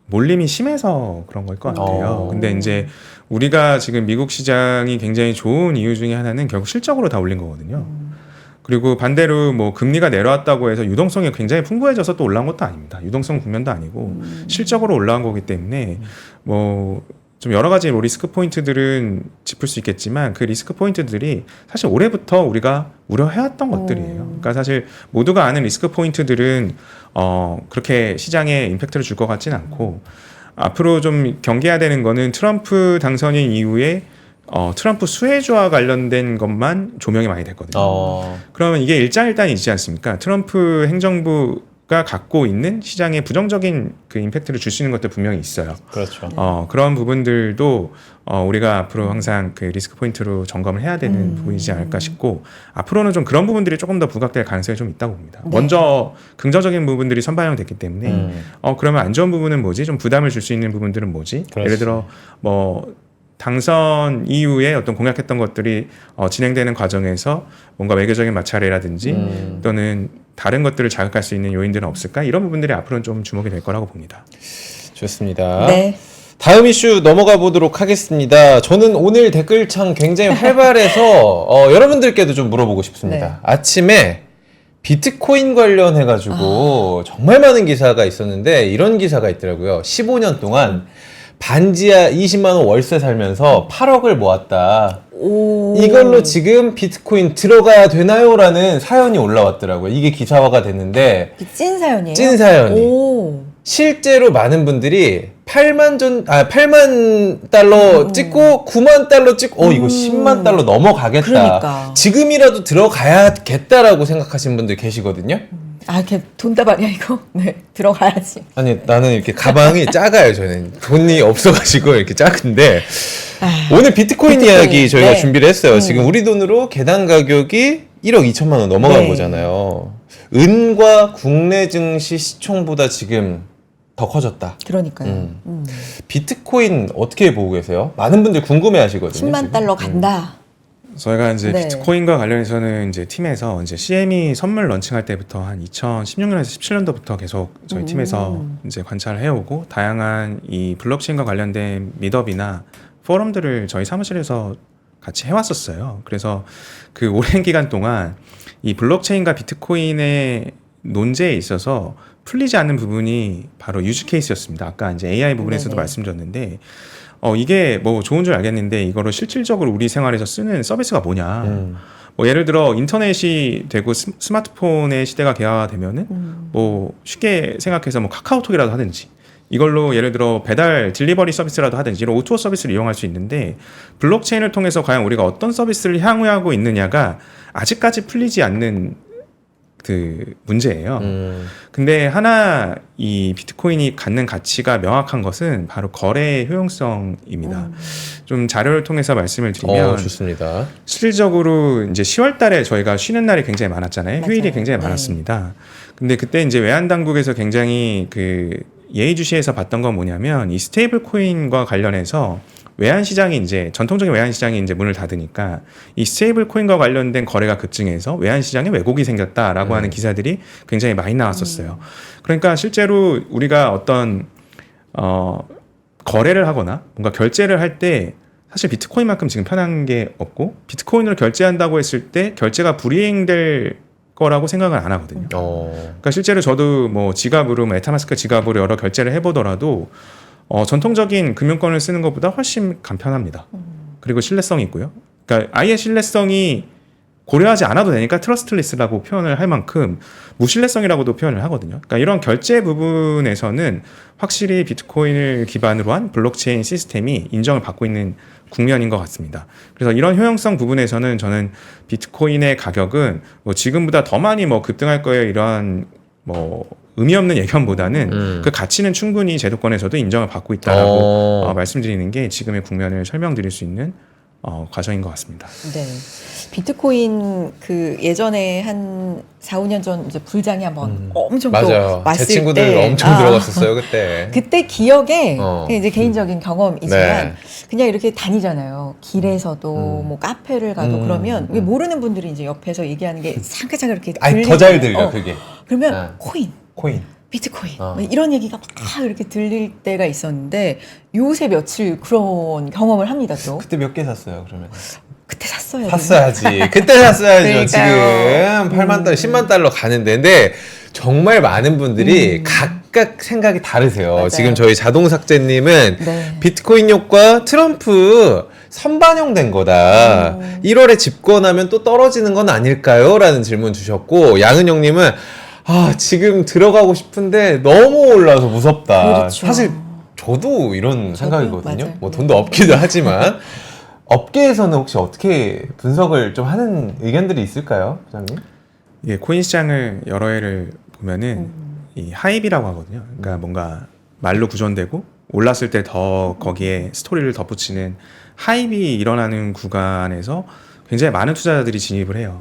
[SPEAKER 3] 몰림이 심해서 그런 걸 것 같아요. 근데 이제 우리가 지금 미국 시장이 굉장히 좋은 이유 중에 하나는 결국 실적으로 다 올린 거거든요. 그리고 반대로 뭐 금리가 내려왔다고 해서 유동성이 굉장히 풍부해져서 또 올라온 것도 아닙니다. 유동성 국면도 아니고 실적으로 올라온 거기 때문에 뭐 좀 여러 가지 뭐 리스크 포인트들은 짚을 수 있겠지만 그 리스크 포인트들이 사실 올해부터 우리가 우려해왔던 것들이에요. 그러니까 사실 모두가 아는 리스크 포인트들은 그렇게 시장에 임팩트를 줄 것 같지는 않고 앞으로 좀 경계해야 되는 거는 트럼프 당선인 이후에 트럼프 수혜주와 관련된 것만 조명이 많이 됐거든요. 그러면 이게 일장일단이지 않습니까? 트럼프 행정부가 갖고 있는 시장에 부정적인 그 임팩트를 줄 수 있는 것들 분명히 있어요.
[SPEAKER 1] 그렇죠.
[SPEAKER 3] 그런 부분들도 우리가 앞으로 항상 그 리스크 포인트로 점검을 해야 되는 부분이지 않을까 싶고 앞으로는 좀 그런 부분들이 조금 더 부각될 가능성이 좀 있다고 봅니다.
[SPEAKER 2] 네.
[SPEAKER 3] 먼저 긍정적인 부분들이 선반영됐기 때문에 그러면 안 좋은 부분은 뭐지? 좀 부담을 줄 수 있는 부분들은 뭐지?
[SPEAKER 1] 그렇지.
[SPEAKER 3] 예를 들어 뭐 당선 이후에 어떤 공약했던 것들이 진행되는 과정에서 뭔가 외교적인 마찰이라든지 또는 다른 것들을 자극할 수 있는 요인들은 없을까? 이런 부분들이 앞으로는 좀 주목이 될 거라고 봅니다.
[SPEAKER 1] 좋습니다.
[SPEAKER 2] 네.
[SPEAKER 1] 다음 이슈 넘어가 보도록 하겠습니다. 저는 오늘 댓글창 굉장히 활발해서 여러분들께도 좀 물어보고 싶습니다.
[SPEAKER 2] 네.
[SPEAKER 1] 아침에 비트코인 관련해가지고 정말 많은 기사가 있었는데 이런 기사가 있더라고요. 15년 동안 반지하 20만 원 월세 살면서 8억을 모았다.
[SPEAKER 2] 오.
[SPEAKER 1] 이걸로 지금 비트코인 들어가야 되나요? 라는 사연이 올라왔더라고요. 이게 기사화가 됐는데
[SPEAKER 2] 찐 사연이에요?
[SPEAKER 1] 찐 사연이.
[SPEAKER 2] 오.
[SPEAKER 1] 실제로 많은 분들이 8만 달러 찍고 9만 달러 찍고 이거 10만 달러 넘어가겠다.
[SPEAKER 2] 그러니까.
[SPEAKER 1] 지금이라도 들어가야겠다라고 생각하시는 분들 계시거든요.
[SPEAKER 2] 이렇게 돈다발이야 이거? 네, 들어가야지.
[SPEAKER 1] 아니 나는 이렇게 가방이 작아요. 저는 돈이 없어가지고 이렇게 작은데 오늘 비트코인 이야기 저희가
[SPEAKER 2] 네.
[SPEAKER 1] 준비를 했어요. 지금 우리 돈으로 개당 가격이 1억 2천만 원 넘어간
[SPEAKER 2] 네.
[SPEAKER 1] 거잖아요. 은과 국내 증시 시총보다 지금 더 커졌다.
[SPEAKER 2] 그러니까요.
[SPEAKER 1] 비트코인 어떻게 보고 계세요? 많은 분들 궁금해하시거든요.
[SPEAKER 2] 10만
[SPEAKER 1] 지금.
[SPEAKER 2] 달러 간다.
[SPEAKER 3] 저희가 이제
[SPEAKER 2] 네.
[SPEAKER 3] 비트코인과 관련해서는 이제 팀에서 이제 CME 선물 런칭할 때부터 한 2016년에서 17년도부터 계속 저희 팀에서 이제 관찰을 해오고 다양한 이 블록체인과 관련된 미더비나 포럼들을 저희 사무실에서 같이 해왔었어요. 그래서 그 오랜 기간 동안 이 블록체인과 비트코인의 논제에 있어서 풀리지 않는 부분이 바로 유즈 케이스였습니다. 아까 이제 AI 부분에서도
[SPEAKER 2] 네네.
[SPEAKER 3] 말씀드렸는데 이게 뭐 좋은 줄 알겠는데 이거를 실질적으로 우리 생활에서 쓰는 서비스가 뭐냐. 뭐 예를 들어 인터넷이 되고 스마트폰의 시대가 개화되면은 뭐 쉽게 생각해서 뭐 카카오톡이라도 하든지 이걸로 예를 들어 배달 딜리버리 서비스라도 하든지 이런 O2O 서비스를 이용할 수 있는데 블록체인을 통해서 과연 우리가 어떤 서비스를 향유하고 있느냐가 아직까지 풀리지 않는 그 문제예요. 근데 하나 이 비트코인이 갖는 가치가 명확한 것은 바로 거래의 효용성입니다. 좀 자료를 통해서 말씀을 드리면
[SPEAKER 1] 좋습니다.
[SPEAKER 3] 실질적으로 이제 10월 달에 저희가 쉬는 날이 굉장히 많았잖아요.
[SPEAKER 2] 맞아요.
[SPEAKER 3] 휴일이 굉장히
[SPEAKER 2] 네.
[SPEAKER 3] 많았습니다. 근데 그때 이제 외환 당국에서 굉장히 그 예의주시해서 봤던 건 뭐냐면 이 스테이블 코인과 관련해서 외환 시장이 이제 전통적인 외환 시장이 이제 문을 닫으니까 이 스테이블 코인과 관련된 거래가 급증해서 외환 시장에 왜곡이 생겼다라고 하는 기사들이 굉장히 많이 나왔었어요. 그러니까 실제로 우리가 어떤 거래를 하거나 뭔가 결제를 할 때 사실 비트코인만큼 지금 편한 게 없고 비트코인으로 결제한다고 했을 때 결제가 불이행될 거라고 생각을 안 하거든요. 그러니까 실제로 저도 뭐 지갑으로 메타마스크 지갑으로 여러 결제를 해보더라도 전통적인 금융권을 쓰는 것보다 훨씬 간편합니다. 그리고 신뢰성이 있고요. 그러니까 아예 신뢰성이 고려하지 않아도 되니까 트러스트리스라고 표현을 할 만큼 무신뢰성이라고도 표현을 하거든요. 그러니까 이런 결제 부분에서는 확실히 비트코인을 기반으로 한 블록체인 시스템이 인정을 받고 있는 국면인 것 같습니다. 그래서 이런 효용성 부분에서는 저는 비트코인의 가격은 뭐 지금보다 더 많이 뭐 급등할 거예요 이런 뭐 의미 없는 예견보다는 그 가치는 충분히 제도권에서도 인정을 받고 있다라고 말씀드리는 게 지금의 국면을 설명드릴 수 있는 과정인 것 같습니다.
[SPEAKER 2] 네. 비트코인 그 예전에 한 4, 5년 전 이제 불장이 한번 엄청 또
[SPEAKER 1] 맞아요.
[SPEAKER 2] 왔을
[SPEAKER 1] 제 친구들
[SPEAKER 2] 때
[SPEAKER 1] 엄청 들어갔었어요 그때.
[SPEAKER 2] 그때 기억에
[SPEAKER 1] 어.
[SPEAKER 2] 그냥 이제 개인적인 경험이지만
[SPEAKER 1] 네.
[SPEAKER 2] 그냥 이렇게 다니잖아요. 길에서도 뭐 카페를 가도 그러면 이게 모르는 분들이 이제 옆에서 얘기하는 게 잠깐 이렇게
[SPEAKER 1] 아니 더 잘 들려 그게.
[SPEAKER 2] 그러면 코인, 비트코인 뭐 이런 얘기가 막 이렇게 들릴 때가 있었는데 요새 며칠 그런 경험을 합니다 또.
[SPEAKER 1] 그때 몇 개 샀어요 그러면?
[SPEAKER 2] 그때 샀어요.
[SPEAKER 1] 샀어야지. 그때 샀어야죠.
[SPEAKER 2] 그러니까요.
[SPEAKER 1] 지금 8만 달러, 10만 달러 가는데. 근데 정말 많은 분들이 각각 생각이 다르세요.
[SPEAKER 2] 맞아요.
[SPEAKER 1] 지금 저희 자동삭제님은
[SPEAKER 2] 네.
[SPEAKER 1] 비트코인 효과 트럼프 선반영된 거다. 1월에 집권하면 또 떨어지는 건 아닐까요? 라는 질문 주셨고, 양은영님은 지금 들어가고 싶은데 너무 올라서 무섭다.
[SPEAKER 2] 그렇죠.
[SPEAKER 1] 사실 저도 이런 생각이거든요.
[SPEAKER 2] 맞아요.
[SPEAKER 1] 뭐 돈도 없기도 하지만. 업계에서는 혹시 어떻게 분석을 좀 하는 의견들이 있을까요, 부장님?
[SPEAKER 3] 예, 코인 시장을 여러 해를 보면은 이 하입이라고 하거든요. 그러니까 뭔가 말로 구전되고 올랐을 때 더 거기에 스토리를 덧붙이는 하입이 일어나는 구간에서 굉장히 많은 투자자들이 진입을 해요.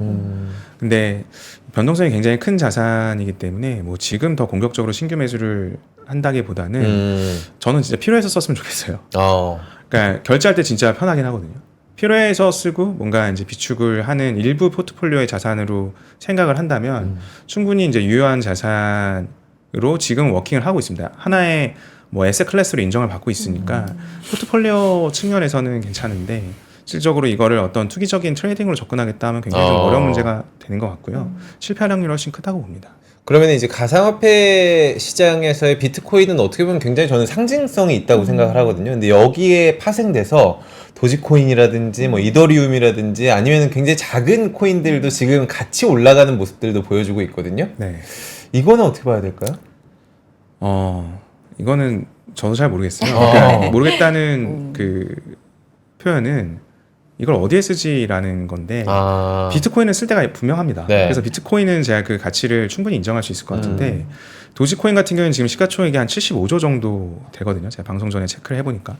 [SPEAKER 3] 근데 변동성이 굉장히 큰 자산이기 때문에 뭐 지금 더 공격적으로 신규 매수를 한다기보다는 저는 진짜 필요해서 썼으면 좋겠어요. 그러니까 결제할 때 진짜 편하긴 하거든요. 필요해서 쓰고 뭔가 이제 비축을 하는 일부 포트폴리오의 자산으로 생각을 한다면 충분히 이제 유효한 자산으로 지금 워킹을 하고 있습니다. 하나의 뭐 에셋 클래스로 인정을 받고 있으니까 포트폴리오 측면에서는 괜찮은데 실질적으로 이거를 어떤 투기적인 트레이딩으로 접근하겠다 하면 굉장히 좀 어려운 문제가 되는 것 같고요. 실패할 확률이 훨씬 크다고 봅니다.
[SPEAKER 1] 그러면 이제 가상화폐 시장에서의 비트코인은 어떻게 보면 굉장히 저는 상징성이 있다고 생각을 하거든요. 근데 여기에 파생돼서 도지코인이라든지 뭐 이더리움이라든지 아니면 굉장히 작은 코인들도 지금 같이 올라가는 모습들도 보여주고 있거든요.
[SPEAKER 3] 네.
[SPEAKER 1] 이거는 어떻게 봐야 될까요?
[SPEAKER 3] 이거는 저도 잘 모르겠어요. 그러니까 모르겠다는 그 표현은 이걸 어디에 쓰지라는 건데 비트코인은 쓸 데가 분명합니다.
[SPEAKER 1] 네.
[SPEAKER 3] 그래서 비트코인은 제가 그 가치를 충분히 인정할 수 있을 것 같은데 도지코인 같은 경우는 지금 시가총액이 한 75조 정도 되거든요. 제가 방송 전에 체크를 해보니까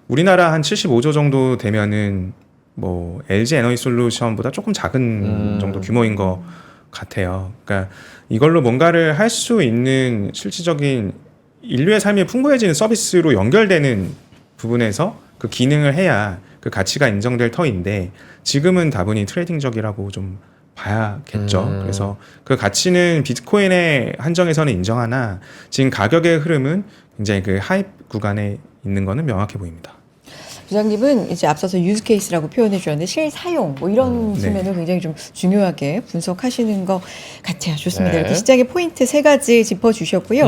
[SPEAKER 3] 우리나라 한 75조 정도 되면은 뭐 LG 에너지솔루션보다 조금 작은 정도 규모인 것 같아요. 그러니까 이걸로 뭔가를 할 수 있는 실질적인 인류의 삶이 풍부해지는 서비스로 연결되는 부분에서 그 기능을 해야 그 가치가 인정될 터인데 지금은 다분히 트레이딩적이라고 좀 봐야겠죠. 그래서 그 가치는 비트코인의 한정에서는 인정하나 지금 가격의 흐름은 굉장히 그 하입 구간에 있는 거는 명확해 보입니다.
[SPEAKER 2] 부장님은 이제 앞서서 유즈 케이스라고 표현해 주셨는데 실사용 뭐 이런
[SPEAKER 3] 네.
[SPEAKER 2] 측면을 굉장히 좀 중요하게 분석하시는 것 같아요. 좋습니다.
[SPEAKER 1] 네.
[SPEAKER 2] 이렇게 시장의 포인트 세 가지 짚어주셨고요.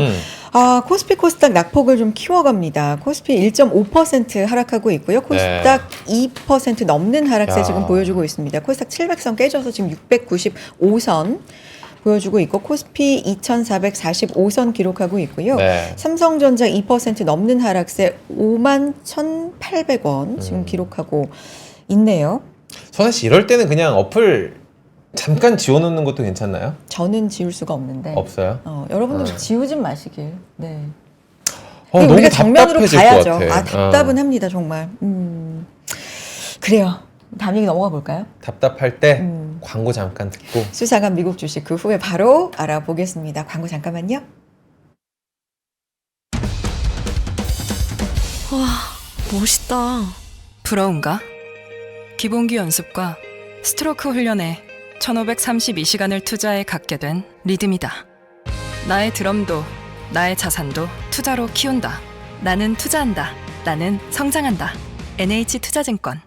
[SPEAKER 2] 코스피 코스닥 낙폭을 좀 키워갑니다. 코스피 1.5% 하락하고 있고요. 코스닥 2% 넘는 하락세
[SPEAKER 1] 야.
[SPEAKER 2] 지금 보여주고 있습니다. 코스닥 700선 깨져서 지금 695선 보여주고 있고 코스피 2445선 기록하고 있고요.
[SPEAKER 1] 네.
[SPEAKER 2] 삼성전자 2% 넘는 하락세 51,800원 지금 기록하고 있네요.
[SPEAKER 1] 선아 씨 이럴 때는 그냥 어플 잠깐 지워놓는 것도 괜찮나요?
[SPEAKER 2] 저는 지울 수가 없는데
[SPEAKER 1] 없어요?
[SPEAKER 2] 여러분들 지우지 마시길. 네.
[SPEAKER 1] 너무
[SPEAKER 2] 우리가 정면으로
[SPEAKER 1] 답답해질
[SPEAKER 2] 가야죠.
[SPEAKER 1] 것 같아.
[SPEAKER 2] 답답은 합니다 정말. 그래요. 다음 얘기 넘어가 볼까요?
[SPEAKER 1] 답답할 때 광고 잠깐 듣고
[SPEAKER 2] 수상한 미국 주식 그 후에 바로 알아보겠습니다. 광고 잠깐만요.
[SPEAKER 4] 와, 멋있다. 부러운가? 기본기 연습과 스트로크 훈련에 1532시간을 투자해 갖게 된 리듬이다. 나의 드럼도 나의 자산도 투자로 키운다. 나는 투자한다. 나는 성장한다. NH투자증권.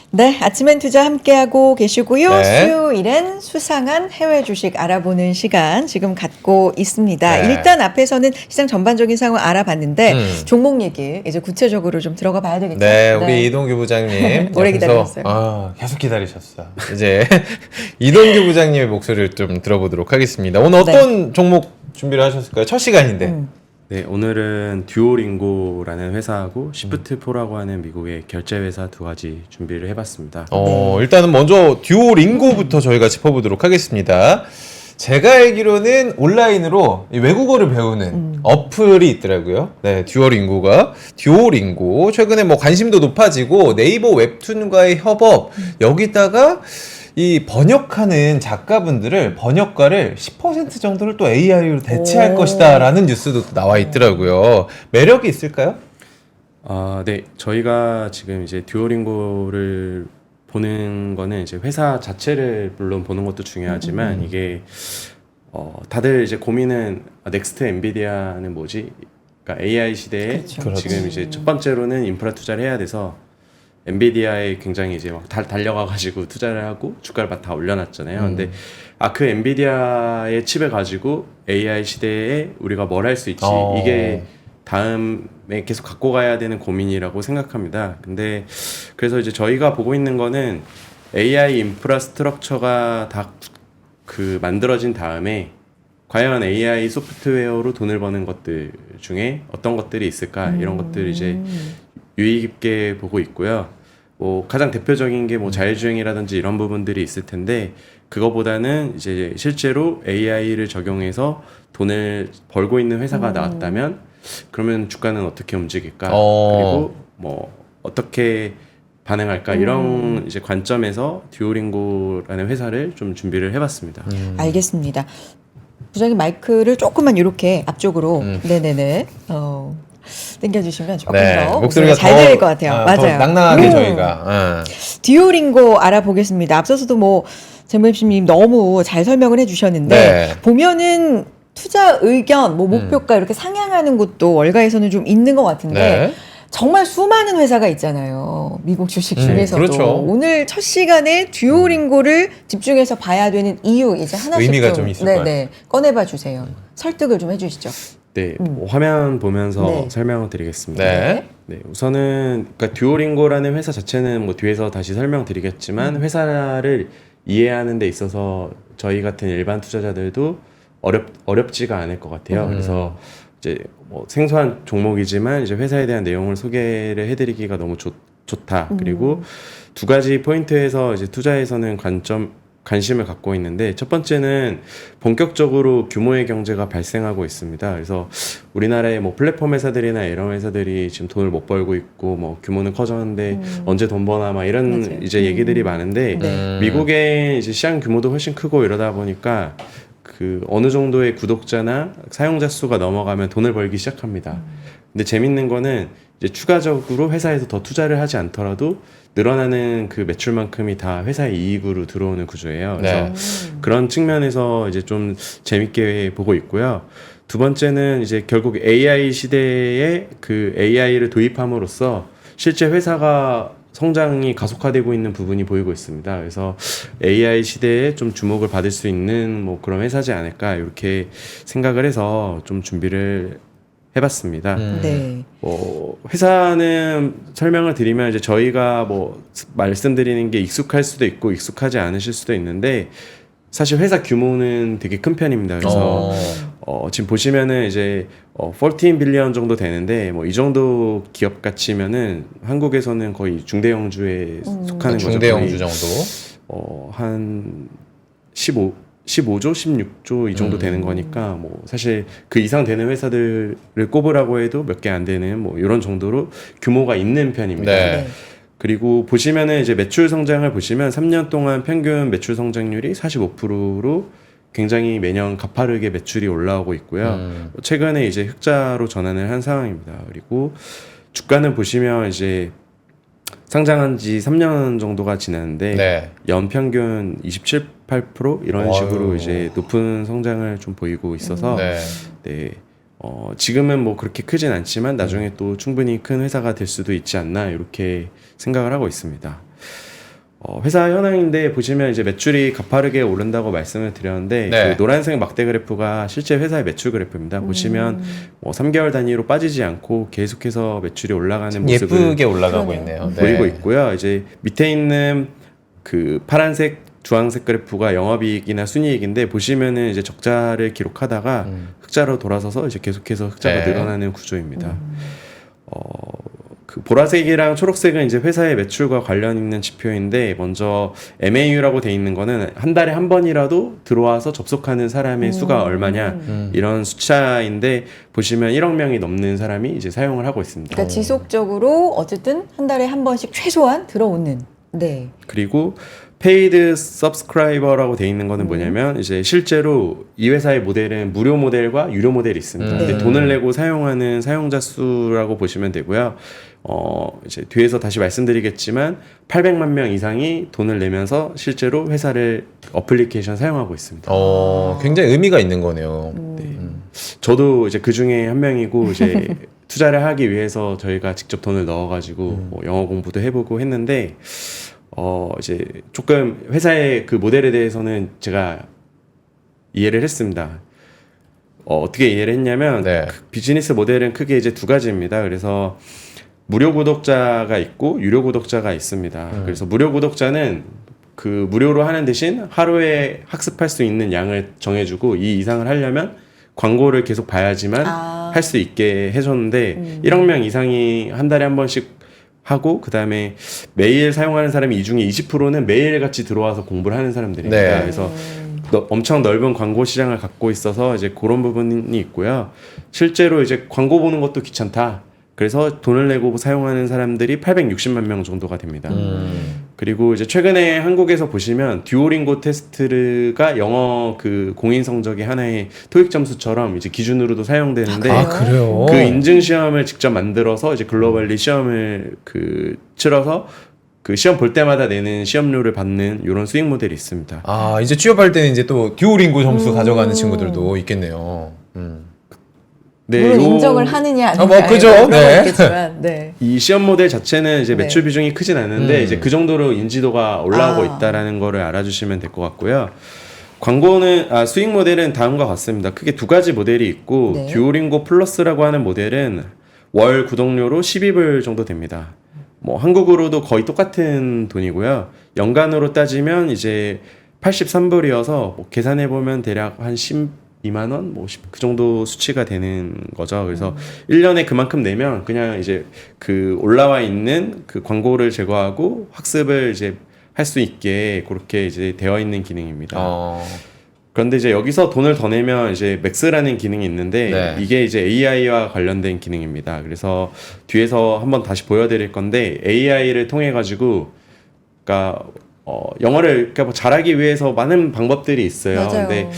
[SPEAKER 2] 네, 아침엔 투자 함께하고 계시고요.
[SPEAKER 1] 네.
[SPEAKER 2] 수요일엔 수상한 해외 주식 알아보는 시간 지금 갖고 있습니다.
[SPEAKER 1] 네.
[SPEAKER 2] 일단 앞에서는 시장 전반적인 상황 알아봤는데 종목 얘기 이제 구체적으로 좀 들어가 봐야 되겠죠.
[SPEAKER 1] 네, 우리 이동규 부장님
[SPEAKER 2] 오래
[SPEAKER 1] 옆에서,
[SPEAKER 2] 기다렸어요.
[SPEAKER 1] 계속 기다리셨어요. 이제 이동규 부장님의 목소리를 좀 들어보도록 하겠습니다. 오늘 어떤 종목 준비를 하셨을까요? 첫 시간인데.
[SPEAKER 3] 네, 오늘은 듀오링고라는 회사하고 시프트4라고 하는 미국의 결제 회사 두 가지 준비를 해봤습니다.
[SPEAKER 1] 일단은 먼저 듀오링고부터 저희가 짚어보도록 하겠습니다. 제가 알기로는 온라인으로 이 외국어를 배우는 어플이 있더라고요. 네, 듀오링고가. 듀오링고. 최근에 뭐 관심도 높아지고 네이버 웹툰과의 협업, 여기다가 이 번역하는 작가분들을 번역가를 10% 정도를 또 AI로 대체할 것이다라는 뉴스도 또 나와 있더라고요. 매력이 있을까요?
[SPEAKER 3] 네, 저희가 지금 이제 듀오링고를 보는 거는 이제 회사 자체를 물론 보는 것도 중요하지만 이게 다들 이제 고민은 넥스트 엔비디아는 뭐지? 그러니까 AI 시대에
[SPEAKER 2] 그렇죠.
[SPEAKER 3] 지금 이제 첫 번째로는 인프라 투자를 해야 돼서 엔비디아에 굉장히 이제 막 달려가가지고 투자를 하고 주가를 막 다 올려놨잖아요. 근데 그 엔비디아의 칩을 가지고 AI 시대에 우리가 뭘 할 수 있지? 이게 다음에 계속 갖고 가야 되는 고민이라고 생각합니다. 근데 그래서 이제 저희가 보고 있는 거는 AI 인프라스트럭처가 다 그 만들어진 다음에 과연 AI 소프트웨어로 돈을 버는 것들 중에 어떤 것들이 있을까 이런 것들을 이제 유의 깊게 보고 있고요. 뭐 가장 대표적인 게 뭐 자율주행이라든지 이런 부분들이 있을 텐데 그거보다는 이제 실제로 AI를 적용해서 돈을 벌고 있는 회사가 나왔다면 그러면 주가는 어떻게 움직일까? 그리고 뭐 어떻게 반응할까? 이런 이제 관점에서 듀오링고라는 회사를 좀 준비를 해봤습니다.
[SPEAKER 2] 알겠습니다. 부장님 마이크를 조금만 이렇게 앞쪽으로 네네네 당겨주시면 조금 더
[SPEAKER 1] 목소리가
[SPEAKER 2] 잘 들릴 것 같아요. 맞아요.
[SPEAKER 1] 더 낭낭하게 저희가.
[SPEAKER 2] 듀오링고 알아보겠습니다. 앞서서도 뭐 재무님이 너무 잘 설명을 해주셨는데
[SPEAKER 1] 네.
[SPEAKER 2] 보면은 투자 의견, 뭐 목표가 이렇게 상향하는 곳도 월가에서는 좀 있는 것 같은데.
[SPEAKER 1] 네.
[SPEAKER 2] 정말 수많은 회사가 있잖아요. 미국 주식 중에서도.
[SPEAKER 1] 그렇죠.
[SPEAKER 2] 오늘 첫 시간에 듀오링고를 집중해서 봐야 되는 이유 이제 하나씩
[SPEAKER 1] 의미가 좀 있을 거예요.
[SPEAKER 2] 네네 꺼내봐 주세요. 설득을 좀 해주시죠.
[SPEAKER 3] 네, 뭐 화면 보면서
[SPEAKER 2] 네.
[SPEAKER 3] 설명을 드리겠습니다.
[SPEAKER 1] 네.
[SPEAKER 3] 네, 우선은 그러니까 듀오링고라는 회사 자체는 뭐 뒤에서 다시 설명드리겠지만 회사를 이해하는 데 있어서 저희 같은 일반 투자자들도 어렵지가 않을 것 같아요. 그래서 이제 뭐 생소한 종목이지만 이제 회사에 대한 내용을 소개를 해드리기가 너무 좋다. 그리고 두 가지 포인트에서 이제 투자에서는 관심을 갖고 있는데 첫 번째는 본격적으로 규모의 경제가 발생하고 있습니다. 그래서 우리나라의 뭐 플랫폼 회사들이나 이런 회사들이 지금 돈을 못 벌고 있고 뭐 규모는 커졌는데 언제 돈 버나 막 이런
[SPEAKER 2] 맞아요.
[SPEAKER 3] 이제 얘기들이 많은데 미국의 이제 시장 규모도 훨씬 크고 이러다 보니까 그 어느 정도의 구독자나 사용자 수가 넘어가면 돈을 벌기 시작합니다. 근데 재밌는 거는 이제 추가적으로 회사에서 더 투자를 하지 않더라도 늘어나는 그 매출만큼이 다 회사의 이익으로 들어오는 구조예요. 그래서 그런 측면에서 이제 좀 재밌게 보고 있고요. 두 번째는 이제 결국 AI 시대에 그 AI를 도입함으로써 실제 회사가 성장이 가속화되고 있는 부분이 보이고 있습니다. 그래서 AI 시대에 좀 주목을 받을 수 있는 뭐 그런 회사지 않을까 이렇게 생각을 해서 좀 준비를 해봤습니다.
[SPEAKER 2] 네.
[SPEAKER 3] 뭐 회사는 설명을 드리면 이제 저희가 뭐 말씀드리는 게 익숙할 수도 있고 익숙하지 않으실 수도 있는데 사실 회사 규모는 되게 큰 편입니다. 그래서 지금 보시면은 이제 14 빌리언 정도 되는데 뭐 이 정도 기업 가치면은 한국에서는 거의 중대형주에 속하는 거죠.
[SPEAKER 1] 중대형주
[SPEAKER 3] 거의.
[SPEAKER 1] 정도.
[SPEAKER 3] 한 15조, 16조 이 정도 되는 거니까 뭐 사실 그 이상 되는 회사들을 꼽으라고 해도 몇 개 안 되는 뭐 이런 정도로 규모가 있는 편입니다.
[SPEAKER 1] 네.
[SPEAKER 3] 그리고 보시면은 이제 매출 성장을 보시면 3년 동안 평균 매출 성장률이 45%로 굉장히 매년 가파르게 매출이 올라오고 있고요. 최근에 이제 흑자로 전환을 한 상황입니다. 그리고 주가는 보시면 이제 상장한 지 3년 정도가 지났는데
[SPEAKER 1] 네.
[SPEAKER 3] 연평균 27, 8% 이런 식으로
[SPEAKER 1] 아유.
[SPEAKER 3] 이제 높은 성장을 좀 보이고 있어서
[SPEAKER 1] 네.
[SPEAKER 3] 네. 지금은 뭐 그렇게 크진 않지만 나중에 또 충분히 큰 회사가 될 수도 있지 않나 이렇게 생각을 하고 있습니다. 회사 현황인데 보시면 이제 매출이 가파르게 오른다고 말씀을 드렸는데
[SPEAKER 1] 네.
[SPEAKER 3] 그 노란색 막대 그래프가 실제 회사의 매출 그래프입니다. 보시면 뭐 3개월 단위로 빠지지 않고 계속해서 매출이 올라가는 모습을
[SPEAKER 1] 예쁘게 올라가고
[SPEAKER 2] 그러네요.
[SPEAKER 1] 있네요. 네.
[SPEAKER 3] 보이고 있고요. 이제 밑에 있는 그 파란색 주황색 그래프가 영업이익이나 순이익인데 보시면은 이제 적자를 기록하다가 흑자로 돌아서서 이제 계속해서 흑자가
[SPEAKER 1] 네.
[SPEAKER 3] 늘어나는 구조입니다. 그 보라색이랑 초록색은 이제 회사의 매출과 관련 있는 지표인데 먼저 MAU라고 돼 있는 거는 한 달에 한 번이라도 들어와서 접속하는 사람의 수가 얼마냐 이런 숫자인데 보시면 1억 명이 넘는 사람이 이제 사용을 하고 있습니다.
[SPEAKER 2] 그러니까 지속적으로 어쨌든 한 달에 한 번씩 최소한 들어오는. 네.
[SPEAKER 3] 그리고 페이드 서브스크라이버라고 돼 있는 거는 뭐냐면 이제 실제로 이 회사의 모델은 무료 모델과 유료 모델이 있습니다. 근데
[SPEAKER 2] 네.
[SPEAKER 3] 돈을 내고 사용하는 사용자 수라고 보시면 되고요. 이제 뒤에서 다시 말씀드리겠지만 800만 명 이상이 돈을 내면서 실제로 회사를 어플리케이션 사용하고 있습니다.
[SPEAKER 1] 굉장히 의미가 있는 거네요.
[SPEAKER 3] 저도 이제 그 중에 한 명이고 이제 투자를 하기 위해서 저희가 직접 돈을 넣어가지고 뭐 영어 공부도 해보고 했는데 이제 조금 회사의 그 모델에 대해서는 제가 이해를 했습니다. 어떻게 이해를 했냐면
[SPEAKER 1] 네.
[SPEAKER 3] 그 비즈니스 모델은 크게 이제 두 가지입니다. 그래서 무료 구독자가 있고 유료 구독자가 있습니다. 그래서 무료 구독자는 그 무료로 하는 대신 하루에 학습할 수 있는 양을 정해주고 이 이상을 하려면 광고를 계속 봐야지만 할 수 있게 해줬는데 1억 명 이상이 한 달에 한 번씩 하고 그 다음에 매일 사용하는 사람이 이 중에 20%는 매일같이 들어와서 공부를 하는 사람들입니다.
[SPEAKER 1] 네.
[SPEAKER 3] 그래서 엄청 넓은 광고 시장을 갖고 있어서 이제 그런 부분이 있고요. 실제로 이제 광고 보는 것도 귀찮다. 그래서 돈을 내고 사용하는 사람들이 860만 명 정도가 됩니다. 그리고 이제 최근에 한국에서 보시면 듀오링고 테스트가 영어 그 공인 성적의 하나의 토익 점수처럼 이제 기준으로도 사용되는데
[SPEAKER 1] 그래요?
[SPEAKER 3] 그 인증 시험을 직접 만들어서 이제 글로벌리 시험을 그 치러서 그 시험 볼 때마다 내는 시험료를 받는 이런 수익 모델이 있습니다.
[SPEAKER 1] 이제 취업할 때는 이제 또 듀오링고 점수 가져가는 친구들도 있겠네요.
[SPEAKER 3] 네,
[SPEAKER 2] 물론 인정을 하느냐 아니냐
[SPEAKER 1] 뭐 그죠. 네.
[SPEAKER 2] 있겠지만, 네.
[SPEAKER 3] 이 시험 모델 자체는 이제 매출
[SPEAKER 2] 네.
[SPEAKER 3] 비중이 크진 않은데 이제 그 정도로 인지도가 올라오고 있다라는 거를 알아주시면 될 것 같고요. 광고는 수익 모델은 다음과 같습니다. 크게 두 가지 모델이 있고
[SPEAKER 2] 네.
[SPEAKER 3] 듀오링고 플러스라고 하는 모델은 월 구독료로 12불 정도 됩니다. 뭐 한국으로도 거의 똑같은 돈이고요. 연간으로 따지면 이제 83불이어서 뭐 계산해 보면 대략 한 12만 원, 뭐 그 정도 수치가 되는 거죠. 그래서 1년에 그만큼 내면 그냥 이제 그 올라와 있는 그 광고를 제거하고 학습을 이제 할 수 있게 그렇게 이제 되어 있는 기능입니다. 그런데 이제 여기서 돈을 더 내면 이제 맥스라는 기능이 있는데
[SPEAKER 1] 네.
[SPEAKER 3] 이게 이제 AI와 관련된 기능입니다. 그래서 뒤에서 한번 다시 보여드릴 건데 AI를 통해 가지고 그러니까 영어를 그러니까 뭐 잘하기 위해서 많은 방법들이 있어요.
[SPEAKER 2] 맞아요.
[SPEAKER 3] 근데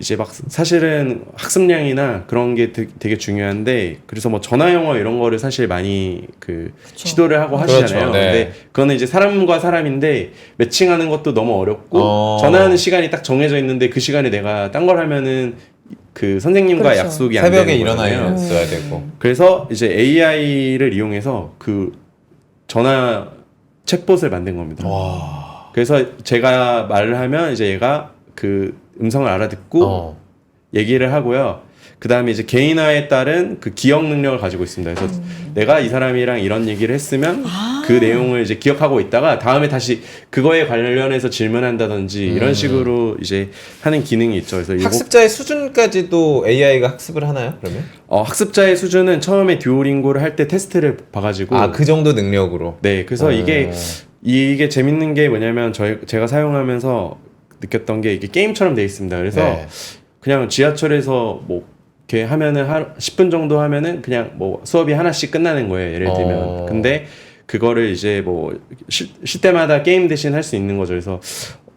[SPEAKER 3] 이제 막 사실은 학습량이나 그런 게 되게 중요한데 그래서 뭐 전화 영어 이런 거를 사실 많이 그 시도를 하고 하시잖아요.
[SPEAKER 1] 그렇죠. 네.
[SPEAKER 3] 근데 그거는 이제 사람과 사람인데 매칭하는 것도 너무 어렵고 전화하는 시간이 딱 정해져 있는데 그 시간에 내가 딴 걸 하면은 그 선생님과
[SPEAKER 2] 그렇죠.
[SPEAKER 3] 약속이 안
[SPEAKER 1] 새벽에
[SPEAKER 3] 되는
[SPEAKER 1] 일어나
[SPEAKER 3] 거잖아요.
[SPEAKER 1] 있어야 되고.
[SPEAKER 3] 그래서 이제 AI를 이용해서 그 전화 챗봇을 만든 겁니다.
[SPEAKER 1] 와.
[SPEAKER 3] 그래서 제가 말을 하면 이제 얘가 그 음성을 알아듣고 얘기를 하고요. 그 다음에 이제 개인화에 따른 그 기억 능력을 가지고 있습니다. 그래서 내가 이 사람이랑 이런 얘기를 했으면 그 내용을 이제 기억하고 있다가 다음에 다시 그거에 관련해서 질문한다든지 이런 식으로 이제 하는 기능이 있죠. 그래서 이거
[SPEAKER 1] 학습자의 수준까지도 AI가 학습을 하나요? 그러면?
[SPEAKER 3] 학습자의 수준은 처음에 듀오링고를 할 때 테스트를 봐가지고
[SPEAKER 1] 그 정도 능력으로.
[SPEAKER 3] 네, 그래서 이게 재밌는 게 뭐냐면 제가 사용하면서 느꼈던 게 이게 게임처럼 돼 있습니다. 그래서
[SPEAKER 1] 네.
[SPEAKER 3] 그냥 지하철에서 뭐 이렇게 하면은 10분 정도 하면은 그냥 뭐 수업이 하나씩 끝나는 거예요. 예를 들면. 근데 그거를 이제 뭐 쉴 때마다 게임 대신 할 수 있는 거죠. 그래서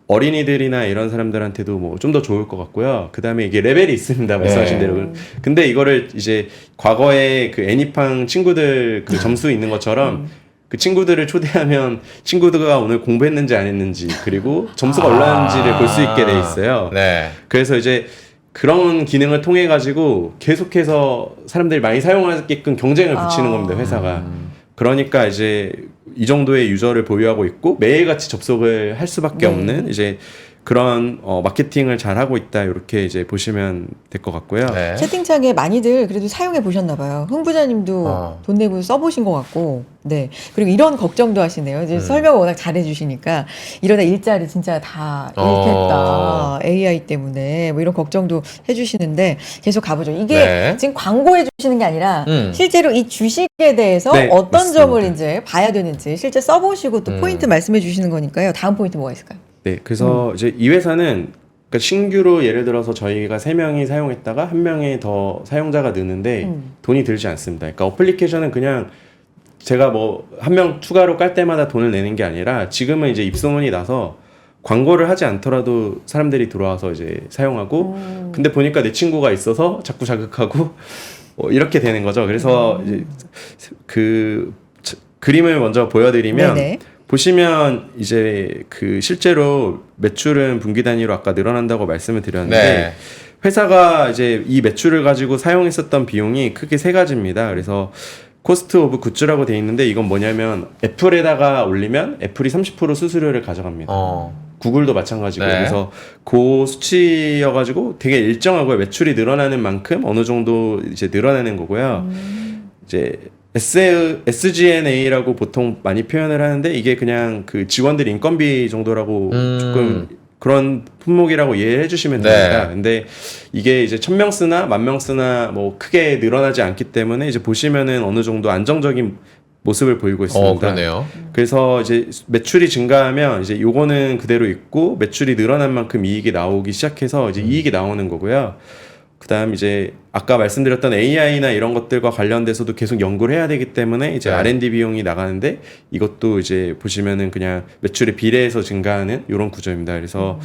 [SPEAKER 3] 어린이들이나 이런 사람들한테도 뭐 좀 더 좋을 것 같고요. 그 다음에 이게 레벨이 있습니다. 말씀하신 대로. 근데 이거를 이제 과거에 그 애니팡 친구들 그 점수 있는 것처럼 그 친구들을 초대하면 친구들가 오늘 공부했는지 안 했는지 그리고 점수가 올랐는지를 볼 수 있게 돼 있어요.
[SPEAKER 1] 네.
[SPEAKER 3] 그래서 이제 그런 기능을 통해 가지고 계속해서 사람들이 많이 사용하게끔 경쟁을 붙이는 겁니다. 회사가. 그러니까 이제 이 정도의 유저를 보유하고 있고 매일같이 접속을 할 수밖에 없는 이제 그런 마케팅을 잘 하고 있다 이렇게 이제 보시면 될 것 같고요.
[SPEAKER 1] 네.
[SPEAKER 2] 채팅창에 많이들 그래도 사용해 보셨나 봐요. 흥 부자님도 돈 내고 써보신 것 같고, 네. 그리고 이런 걱정도 하시네요. 이제 설명을 워낙 잘해주시니까 이러다 일자리 진짜 다 잃겠다. AI 때문에 뭐 이런 걱정도 해주시는데 계속 가보죠. 이게 지금 광고해 주시는 게 아니라 실제로 이 주식에 대해서 어떤
[SPEAKER 3] 맞습니다.
[SPEAKER 2] 점을 이제 봐야 되는지 실제 써보시고 또 포인트 말씀해 주시는 거니까요. 다음 포인트 뭐가 있을까요?
[SPEAKER 3] 네, 그래서 이제 이 회사는 그러니까 신규로 예를 들어서 저희가 3명이 사용했다가 1명의 더 사용자가 느는데 돈이 들지 않습니다. 그러니까 어플리케이션은 그냥 제가 뭐 1명 추가로 깔 때마다 돈을 내는 게 아니라 지금은 이제 입소문이 나서 광고를 하지 않더라도 사람들이 들어와서 이제 사용하고 근데 보니까 내 친구가 있어서 자꾸 자극하고 이렇게 되는 거죠. 그래서 이제 그 그림을 먼저 보여드리면
[SPEAKER 2] 네네.
[SPEAKER 3] 보시면 이제 그 실제로 매출은 분기 단위로 아까 늘어난다고 말씀을 드렸는데 회사가 이제 이 매출을 가지고 사용했었던 비용이 크게 3가지입니다. 그래서 코스트 오브 굿즈라고 돼 있는데 이건 뭐냐면 애플에다가 올리면 애플이 30% 수수료를 가져갑니다. 구글도 마찬가지고 그래서 그 수치여가지고 되게 일정하고요. 매출이 늘어나는 만큼 어느 정도 이제 늘어나는 거고요. 이제 SG&A라고 보통 많이 표현을 하는데 이게 그냥 그 직원들 인건비 정도라고 조금 그런 품목이라고 이해해 주시면 됩니다. 근데 이게 이제 1000명 쓰나 10,000명 쓰나 뭐 크게 늘어나지 않기 때문에 이제 보시면은 어느 정도 안정적인 모습을 보이고 있습니다.
[SPEAKER 1] 그러네요.
[SPEAKER 3] 그래서 이제 매출이 증가하면 이제 요거는 그대로 있고 매출이 늘어난 만큼 이익이 나오기 시작해서 이제 이익이 나오는 거고요. 그다음 이제 아까 말씀드렸던 AI나 이런 것들과 관련돼서도 계속 연구를 해야 되기 때문에 이제 R&D 비용이 나가는데 이것도 이제 보시면은 그냥 매출에 비례해서 증가하는 이런 구조입니다. 그래서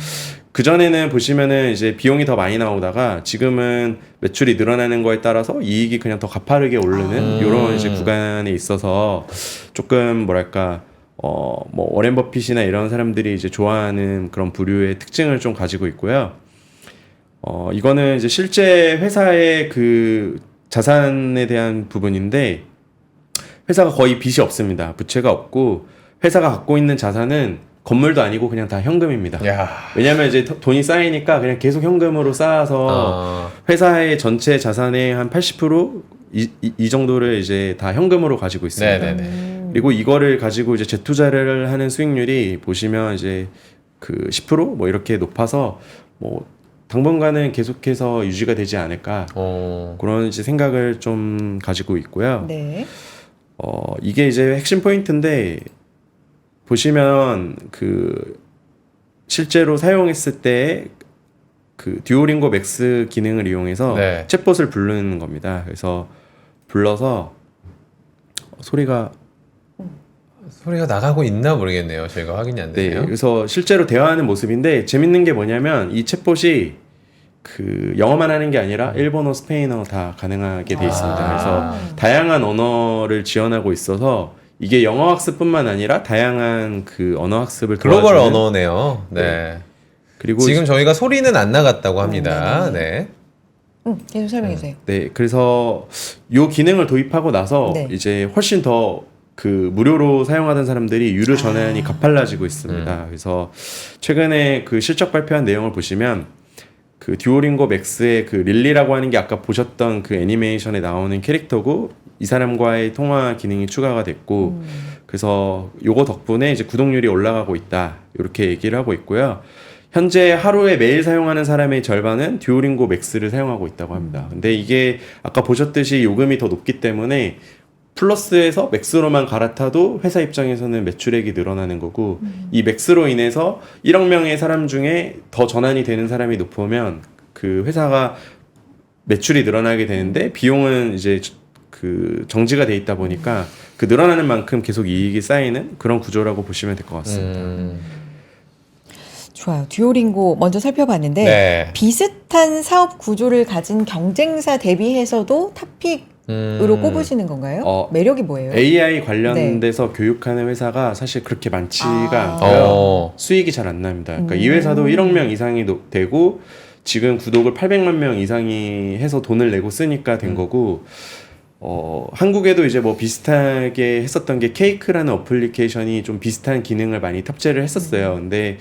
[SPEAKER 3] 그 전에는 보시면은 이제 비용이 더 많이 나오다가 지금은 매출이 늘어나는 거에 따라서 이익이 그냥 더 가파르게 오르는 이런 이제 구간에 있어서 조금 뭐랄까 뭐 워렌 버핏이나 이런 사람들이 이제 좋아하는 그런 부류의 특징을 좀 가지고 있고요. 이거는 이제 실제 회사의 그 자산에 대한 부분인데 회사가 거의 빚이 없습니다. 부채가 없고 회사가 갖고 있는 자산은 건물도 아니고 그냥 다 현금입니다. 왜냐하면 이제 돈이 쌓이니까 그냥 계속 현금으로 쌓아서 회사의 전체 자산의 한 80% 이 정도를 이제 다 현금으로 가지고 있습니다. 그리고 이거를 가지고 이제 재투자를 하는 수익률이 보시면 이제 그 10% 뭐 이렇게 높아서 뭐 당분간은 계속해서 유지가 되지 않을까 그런 이제 생각을 좀 가지고 있고요. 이게 이제 핵심 포인트인데 보시면 그 실제로 사용했을 때 그 듀오링고 맥스 기능을 이용해서 챗봇을 부르는 겁니다. 그래서 불러서 소리가
[SPEAKER 1] 나가고 있나 모르겠네요. 저희가 확인이 안 되네요.
[SPEAKER 3] 그래서 실제로 대화하는 모습인데 재밌는 게 뭐냐면 이 챗봇이 그 영어만 하는 게 아니라 일본어, 스페인어 다 가능하게 돼 있습니다. 그래서 다양한 언어를 지원하고 있어서 이게 영어 학습뿐만 아니라 다양한 그 언어 학습을
[SPEAKER 1] 글로벌
[SPEAKER 3] 도와주는
[SPEAKER 1] 언어네요.
[SPEAKER 3] 그리고
[SPEAKER 1] 지금 저희가 소리는 안 나갔다고 합니다.
[SPEAKER 2] 계속 설명해 주세요.
[SPEAKER 3] 네, 그래서 요 기능을 도입하고 나서
[SPEAKER 2] 네.
[SPEAKER 3] 이제 훨씬 더 그 무료로 사용하던 사람들이 유료 전환이 가팔라지고 있습니다. 그래서 최근에 그 실적 발표한 내용을 보시면 그 듀오링고 맥스의 그 릴리라고 하는 게 아까 보셨던 그 애니메이션에 나오는 캐릭터고 이 사람과의 통화 기능이 추가가 됐고 그래서 요거 덕분에 이제 구독률이 올라가고 있다 이렇게 얘기를 하고 있고요. 현재 하루에 매일 사용하는 사람의 절반은 듀오링고 맥스를 사용하고 있다고 합니다. 근데 이게 아까 보셨듯이 요금이 더 높기 때문에 플러스에서 맥스로만 갈아타도 회사 입장에서는 매출액이 늘어나는 거고 이 맥스로 인해서 1억 명의 사람 중에 더 전환이 되는 사람이 높으면 그 회사가 매출이 늘어나게 되는데 비용은 이제 그 정지가 돼 있다 보니까 그 늘어나는 만큼 계속 이익이 쌓이는 그런 구조라고 보시면 될 것 같습니다.
[SPEAKER 2] 좋아요. 듀오링고 먼저 살펴봤는데
[SPEAKER 1] 네.
[SPEAKER 2] 비슷한 사업 구조를 가진 경쟁사 대비해서도 탑픽으로 꼽으시는 건가요? 매력이 뭐예요?
[SPEAKER 3] AI 관련돼서 교육하는 회사가 사실 그렇게 많지가 않고요. 수익이 잘 안 납니다. 그러니까 이 회사도 1억 명 이상이 되고 지금 구독을 800만 명 이상이 해서 돈을 내고 쓰니까 된 거고 한국에도 이제 뭐 비슷하게 했었던 게 케이크라는 어플리케이션이 좀 비슷한 기능을 많이 탑재를 했었어요. 근데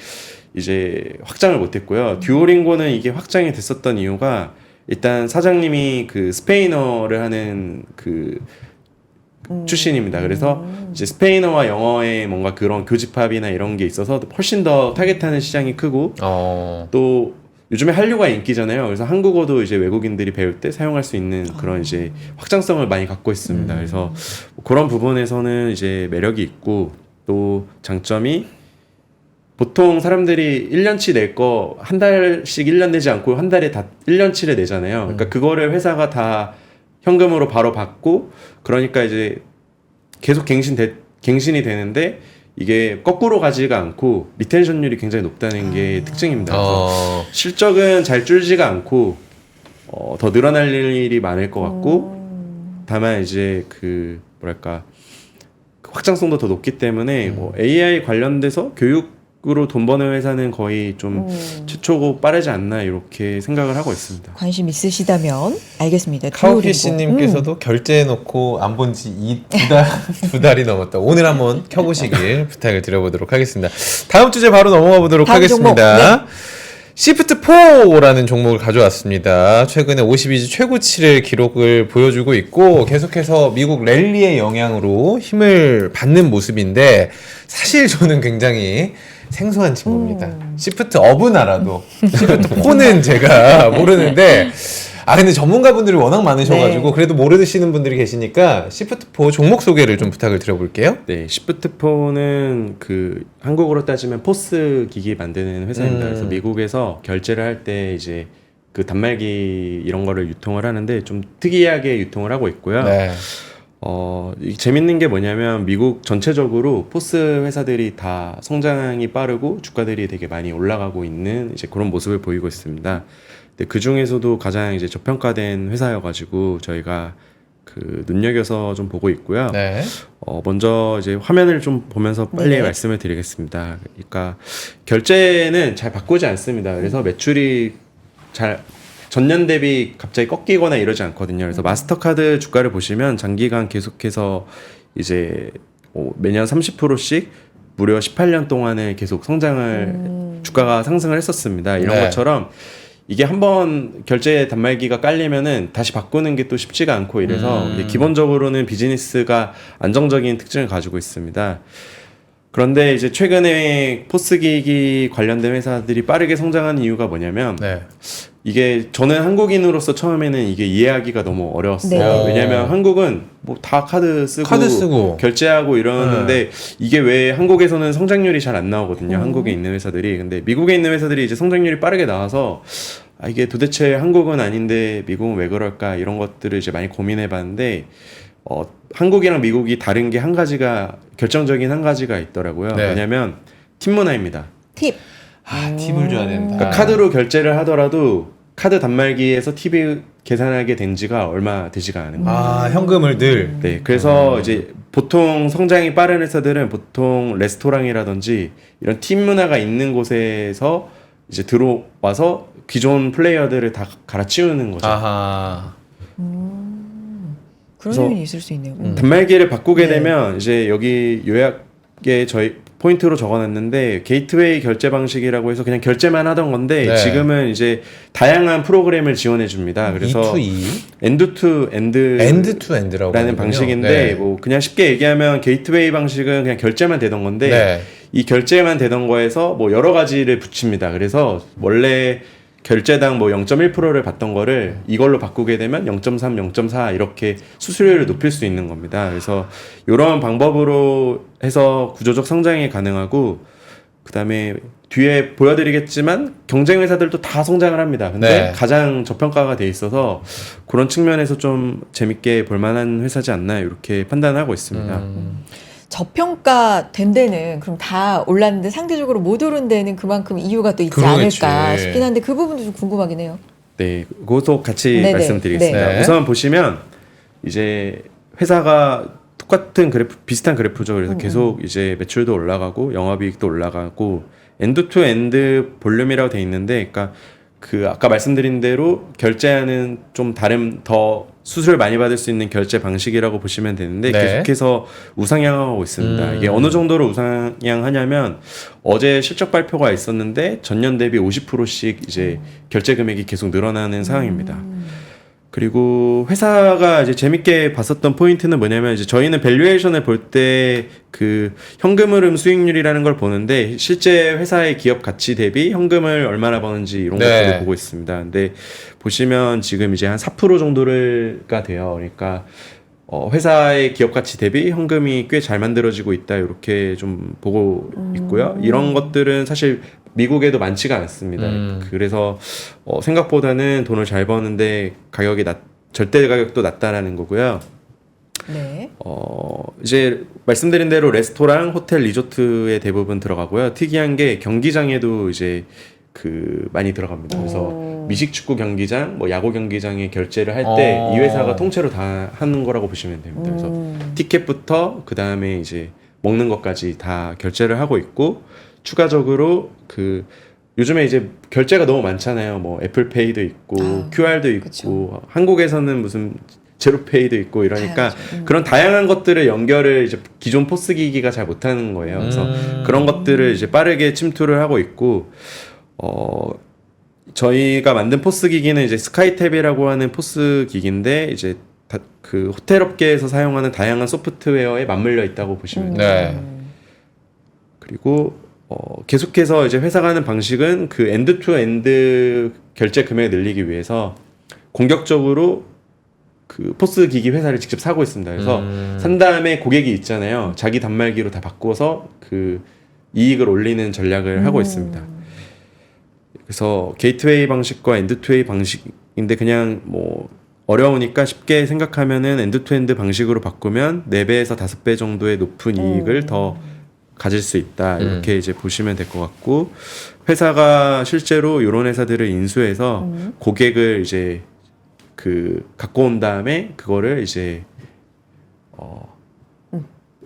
[SPEAKER 3] 이제 확장을 못했고요. 듀오링고는 이게 확장이 됐었던 이유가 일단 사장님이 그 스페인어를 하는 그 출신입니다. 그래서 이제 스페인어와 영어의 뭔가 그런 교집합이나 이런 게 있어서 훨씬 더 타겟하는 시장이 크고 또 요즘에 한류가 인기잖아요. 그래서 한국어도 이제 외국인들이 배울 때 사용할 수 있는 그런 이제 확장성을 많이 갖고 있습니다. 그래서 그런 부분에서는 이제 매력이 있고 또 장점이 보통 사람들이 1년치 낼 거 한 달씩 1년 내지 않고 한 달에 다 1년치를 내잖아요. 그러니까 그거를 회사가 다 현금으로 바로 받고 그러니까 이제 계속 갱신이 되는데 이게 거꾸로 가지가 않고 리텐션율이 굉장히 높다는 게 특징입니다. 그래서 실적은 잘 줄지가 않고 더 늘어날 일이 많을 것 같고 다만 이제 그 뭐랄까 확장성도 더 높기 때문에 뭐 AI 관련돼서 교육으로 돈 버는 회사는 거의 좀 최초고 빠르지 않나 이렇게 생각을 하고 있습니다.
[SPEAKER 2] 관심 있으시다면 알겠습니다.
[SPEAKER 1] 카우피 씨님께서도 결제해놓고 안 본 지 두 달이 넘었다. 오늘 한번 켜보시길 부탁을 드려보도록 하겠습니다. 다음 주제 바로 넘어가 보도록
[SPEAKER 2] 다음
[SPEAKER 1] 하겠습니다.
[SPEAKER 2] 종목,
[SPEAKER 1] 시프트4라는 종목을 가져왔습니다. 최근에 52주 최고치를 기록을 보여주고 있고 계속해서 미국 랠리의 영향으로 힘을 받는 모습인데 사실 저는 굉장히 생소한 친구입니다. 시프트업은 알아도 시프트4는 제가 모르는데 근데 전문가분들이 워낙 많으셔가지고
[SPEAKER 2] 네.
[SPEAKER 1] 그래도 모르시는 분들이 계시니까 시프트4 종목 소개를 좀 부탁을 드려볼게요.
[SPEAKER 3] 네, 시프트4는 그 한국으로 따지면 포스 기기 만드는 회사입니다. 그래서 미국에서 결제를 할 때 이제 그 단말기 이런 거를 유통을 하는데 좀 특이하게 유통을 하고 있고요.
[SPEAKER 1] 네.
[SPEAKER 3] 재밌는 게 뭐냐면 미국 전체적으로 포스 회사들이 다 성장이 빠르고 주가들이 되게 많이 올라가고 있는 이제 그런 모습을 보이고 있습니다. 근데 그 중에서도 가장 이제 저평가된 회사여가지고 저희가 그 눈여겨서 좀 보고 있고요.
[SPEAKER 1] 네.
[SPEAKER 3] 먼저 이제 화면을 좀 보면서 빨리
[SPEAKER 2] 네.
[SPEAKER 3] 말씀을 드리겠습니다. 그러니까 결제는 잘 바꾸지 않습니다. 그래서 매출이 잘 전년 대비 갑자기 꺾이거나 이러지 않거든요. 그래서 마스터카드 주가를 보시면 장기간 계속해서 이제 매년 30%씩 무려 18년 동안을 계속 성장을 주가가 상승을 했었습니다. 이런
[SPEAKER 1] 네.
[SPEAKER 3] 것처럼 이게 한번 결제 단말기가 깔리면은 다시 바꾸는 게 또 쉽지가 않고 이래서 이게 기본적으로는 비즈니스가 안정적인 특징을 가지고 있습니다. 그런데 이제 최근에 포스기기 관련된 회사들이 빠르게 성장하는 이유가 뭐냐면
[SPEAKER 1] 네.
[SPEAKER 3] 이게 저는 한국인으로서 처음에는 이게 이해하기가 너무 어려웠어요.
[SPEAKER 2] 네.
[SPEAKER 3] 왜냐면 한국은 뭐 다 카드 쓰고 결제하고 이러는데 이게 왜 한국에서는 성장률이 잘 안 나오거든요. 한국에 있는 회사들이. 근데 미국에 있는 회사들이 이제 성장률이 빠르게 나와서 이게 도대체 한국은 아닌데 미국은 왜 그럴까 이런 것들을 이제 많이 고민해 봤는데 한국이랑 미국이 다른 게 한 가지가 결정적인 한 가지가 있더라고요.
[SPEAKER 1] 네.
[SPEAKER 3] 뭐냐면 팀 문화입니다.
[SPEAKER 2] 팁.
[SPEAKER 1] 팁을 줘야 된다.
[SPEAKER 3] 그러니까 카드로 결제를 하더라도 카드 단말기에서 팁을 계산하게 된 지가 얼마 되지가 않은 거예요.
[SPEAKER 1] 현금을 늘.
[SPEAKER 3] 네, 그래서 이제 보통 성장이 빠른 회사들은 보통 레스토랑이라든지 이런 팀 문화가 있는 곳에서
[SPEAKER 5] 이제 들어와서 기존 플레이어들을 다 갈아치우는 거죠.
[SPEAKER 1] 아하.
[SPEAKER 2] 그런
[SPEAKER 5] 그래서
[SPEAKER 2] 요인이 있을 수 있네요.
[SPEAKER 5] 단말기를 바꾸게
[SPEAKER 2] 네.
[SPEAKER 5] 되면 이제 여기 요약에 저희 포인트로 적어놨는데 게이트웨이 결제 방식이라고 해서 그냥 결제만 하던 건데
[SPEAKER 1] 네.
[SPEAKER 5] 지금은 이제 다양한 프로그램을 지원해 줍니다. 그래서
[SPEAKER 1] E2E
[SPEAKER 5] 엔드 투 엔드
[SPEAKER 1] 엔드 투 엔드라고
[SPEAKER 5] 라는
[SPEAKER 1] 하는군요.
[SPEAKER 5] 방식인데
[SPEAKER 1] 네.
[SPEAKER 5] 뭐 그냥 쉽게 얘기하면 게이트웨이 방식은 그냥 결제만 되던 건데
[SPEAKER 1] 네.
[SPEAKER 5] 이 결제만 되던 거에서 뭐 여러 가지를 붙입니다. 그래서 원래 결제당 뭐 0.1%를 받던 거를 이걸로 바꾸게 되면 0.3, 0.4 이렇게 수수료를 높일 수 있는 겁니다. 그래서 이런 방법으로 해서 구조적 성장이 가능하고 그다음에 뒤에 보여드리겠지만 경쟁 회사들도 다 성장을 합니다. 근데
[SPEAKER 1] 네.
[SPEAKER 5] 가장 저평가가 돼 있어서 그런 측면에서 좀 재밌게 볼만한 회사지 않나 이렇게 판단하고 있습니다.
[SPEAKER 2] 저평가 된 데는 그럼 다 올랐는데 상대적으로 못 오른 데는 그만큼 이유가 또 있지
[SPEAKER 1] 그러겠지.
[SPEAKER 2] 않을까 싶긴 한데 그 부분도 좀 궁금하긴 해요.
[SPEAKER 5] 네, 그것도 같이
[SPEAKER 2] 네네.
[SPEAKER 5] 말씀드리겠습니다.
[SPEAKER 1] 네.
[SPEAKER 5] 우선 보시면 이제 회사가 똑같은 그래프, 비슷한 그래프죠. 그래서 계속 이제 매출도 올라가고 영업이익도 올라가고 엔드 투 엔드 볼륨이라고 돼 있는데, 그러니까 그 아까 말씀드린 대로 결제하는 좀 다른 더 수수료를 많이 받을 수 있는 결제 방식이라고 보시면 되는데
[SPEAKER 1] 네.
[SPEAKER 5] 계속해서 우상향하고 있습니다. 이게 어느 정도로 우상향하냐면 어제 실적 발표가 있었는데 전년 대비 50%씩 이제 결제 금액이 계속 늘어나는 상황입니다. 그리고 회사가 이제 재밌게 봤었던 포인트는 뭐냐면 이제 저희는 밸류에이션을 볼 때 그 현금 흐름 수익률이라는 걸 보는데 실제 회사의 기업 가치 대비 현금을 얼마나 버는지 이런
[SPEAKER 1] 네.
[SPEAKER 5] 것들을 보고 있습니다. 근데 보시면 지금 이제 한 4% 정도가 돼요. 그러니까 회사의 기업 가치 대비 현금이 꽤 잘 만들어지고 있다 이렇게 좀 보고 있고요. 이런 것들은 사실 미국에도 많지가 않습니다. 그래서 생각보다는 돈을 잘 버는데 가격이 절대 가격도 낮다라는 거고요.
[SPEAKER 2] 네.
[SPEAKER 5] 이제 말씀드린 대로 레스토랑, 호텔, 리조트에 대부분 들어가고요. 특이한 게 경기장에도 이제 그 많이 들어갑니다. 그래서 미식 축구 경기장, 뭐 야구 경기장에 결제를 할 때 이 회사가 통째로 다 하는 거라고 보시면 됩니다. 그래서 티켓부터 그 다음에 이제 먹는 것까지 다 결제를 하고 있고 추가적으로 그 요즘에 이제 결제가 너무 많잖아요. 뭐 애플페이도 있고 QR도 있고
[SPEAKER 2] 그쵸.
[SPEAKER 5] 한국에서는 무슨 제로페이도 있고 이러니까
[SPEAKER 2] 다양하죠.
[SPEAKER 5] 그런 다양한 것들을 연결을 이제 기존 포스 기기가 잘 못하는 거예요. 그래서 그런 것들을 이제 빠르게 침투를 하고 있고 저희가 만든 포스 기기는 이제 스카이탭이라고 하는 포스 기기인데 이제 그 호텔 업계에서 사용하는 다양한 소프트웨어에 맞물려 있다고 보시면 돼요.
[SPEAKER 1] 네.
[SPEAKER 5] 그리고 계속해서 이제 회사가 하는 방식은 그 엔드 투 엔드 결제 금액을 늘리기 위해서 공격적으로 그 포스 기기 회사를 직접 사고 있습니다. 그래서 산 다음에 고객이 있잖아요. 자기 단말기로 다 바꿔서 그 이익을 올리는 전략을 하고 있습니다. 그래서 게이트웨이 방식과 엔드 투 웨이 방식인데 그냥 뭐 어려우니까 쉽게 생각하면은 엔드 투 엔드 방식으로 바꾸면 4배에서 5배 정도의 높은 이익을 더 가질 수 있다. 이렇게 이제 보시면 될 것 같고 회사가 실제로 이런 회사들을 인수해서 고객을 이제 그 갖고 온 다음에 그거를 이제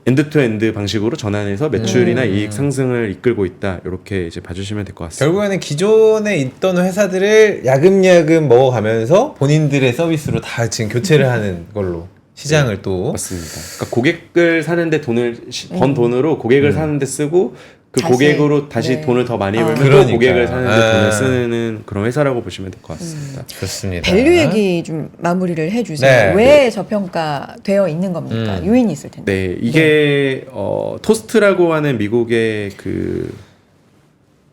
[SPEAKER 5] 엔드 투 엔드 방식으로 전환해서 매출이나 이익 상승을 이끌고 있다. 이렇게 이제 봐주시면 될 것 같습니다.
[SPEAKER 1] 결국에는 기존에 있던 회사들을 야금야금 먹어가면서 본인들의 서비스로 다 지금 교체를 하는 걸로 시장을 또
[SPEAKER 5] 맞습니다. 그러니까 고객을 사는데 번 돈으로 고객을 사는데 쓰고 그
[SPEAKER 2] 다시,
[SPEAKER 5] 고객으로 다시
[SPEAKER 2] 네.
[SPEAKER 5] 돈을 더 많이 벌면 또
[SPEAKER 1] 그러니까요.
[SPEAKER 5] 고객을 사는데
[SPEAKER 1] 아.
[SPEAKER 5] 돈을 쓰는 그런 회사라고 보시면 될 것 같습니다.
[SPEAKER 1] 좋습니다.
[SPEAKER 2] 밸류 얘기 좀 마무리를 해주세요.
[SPEAKER 1] 네.
[SPEAKER 2] 왜 저평가되어 있는 겁니까? 요인이 있을 텐데.
[SPEAKER 5] 네, 이게 토스트라고 하는 미국의 그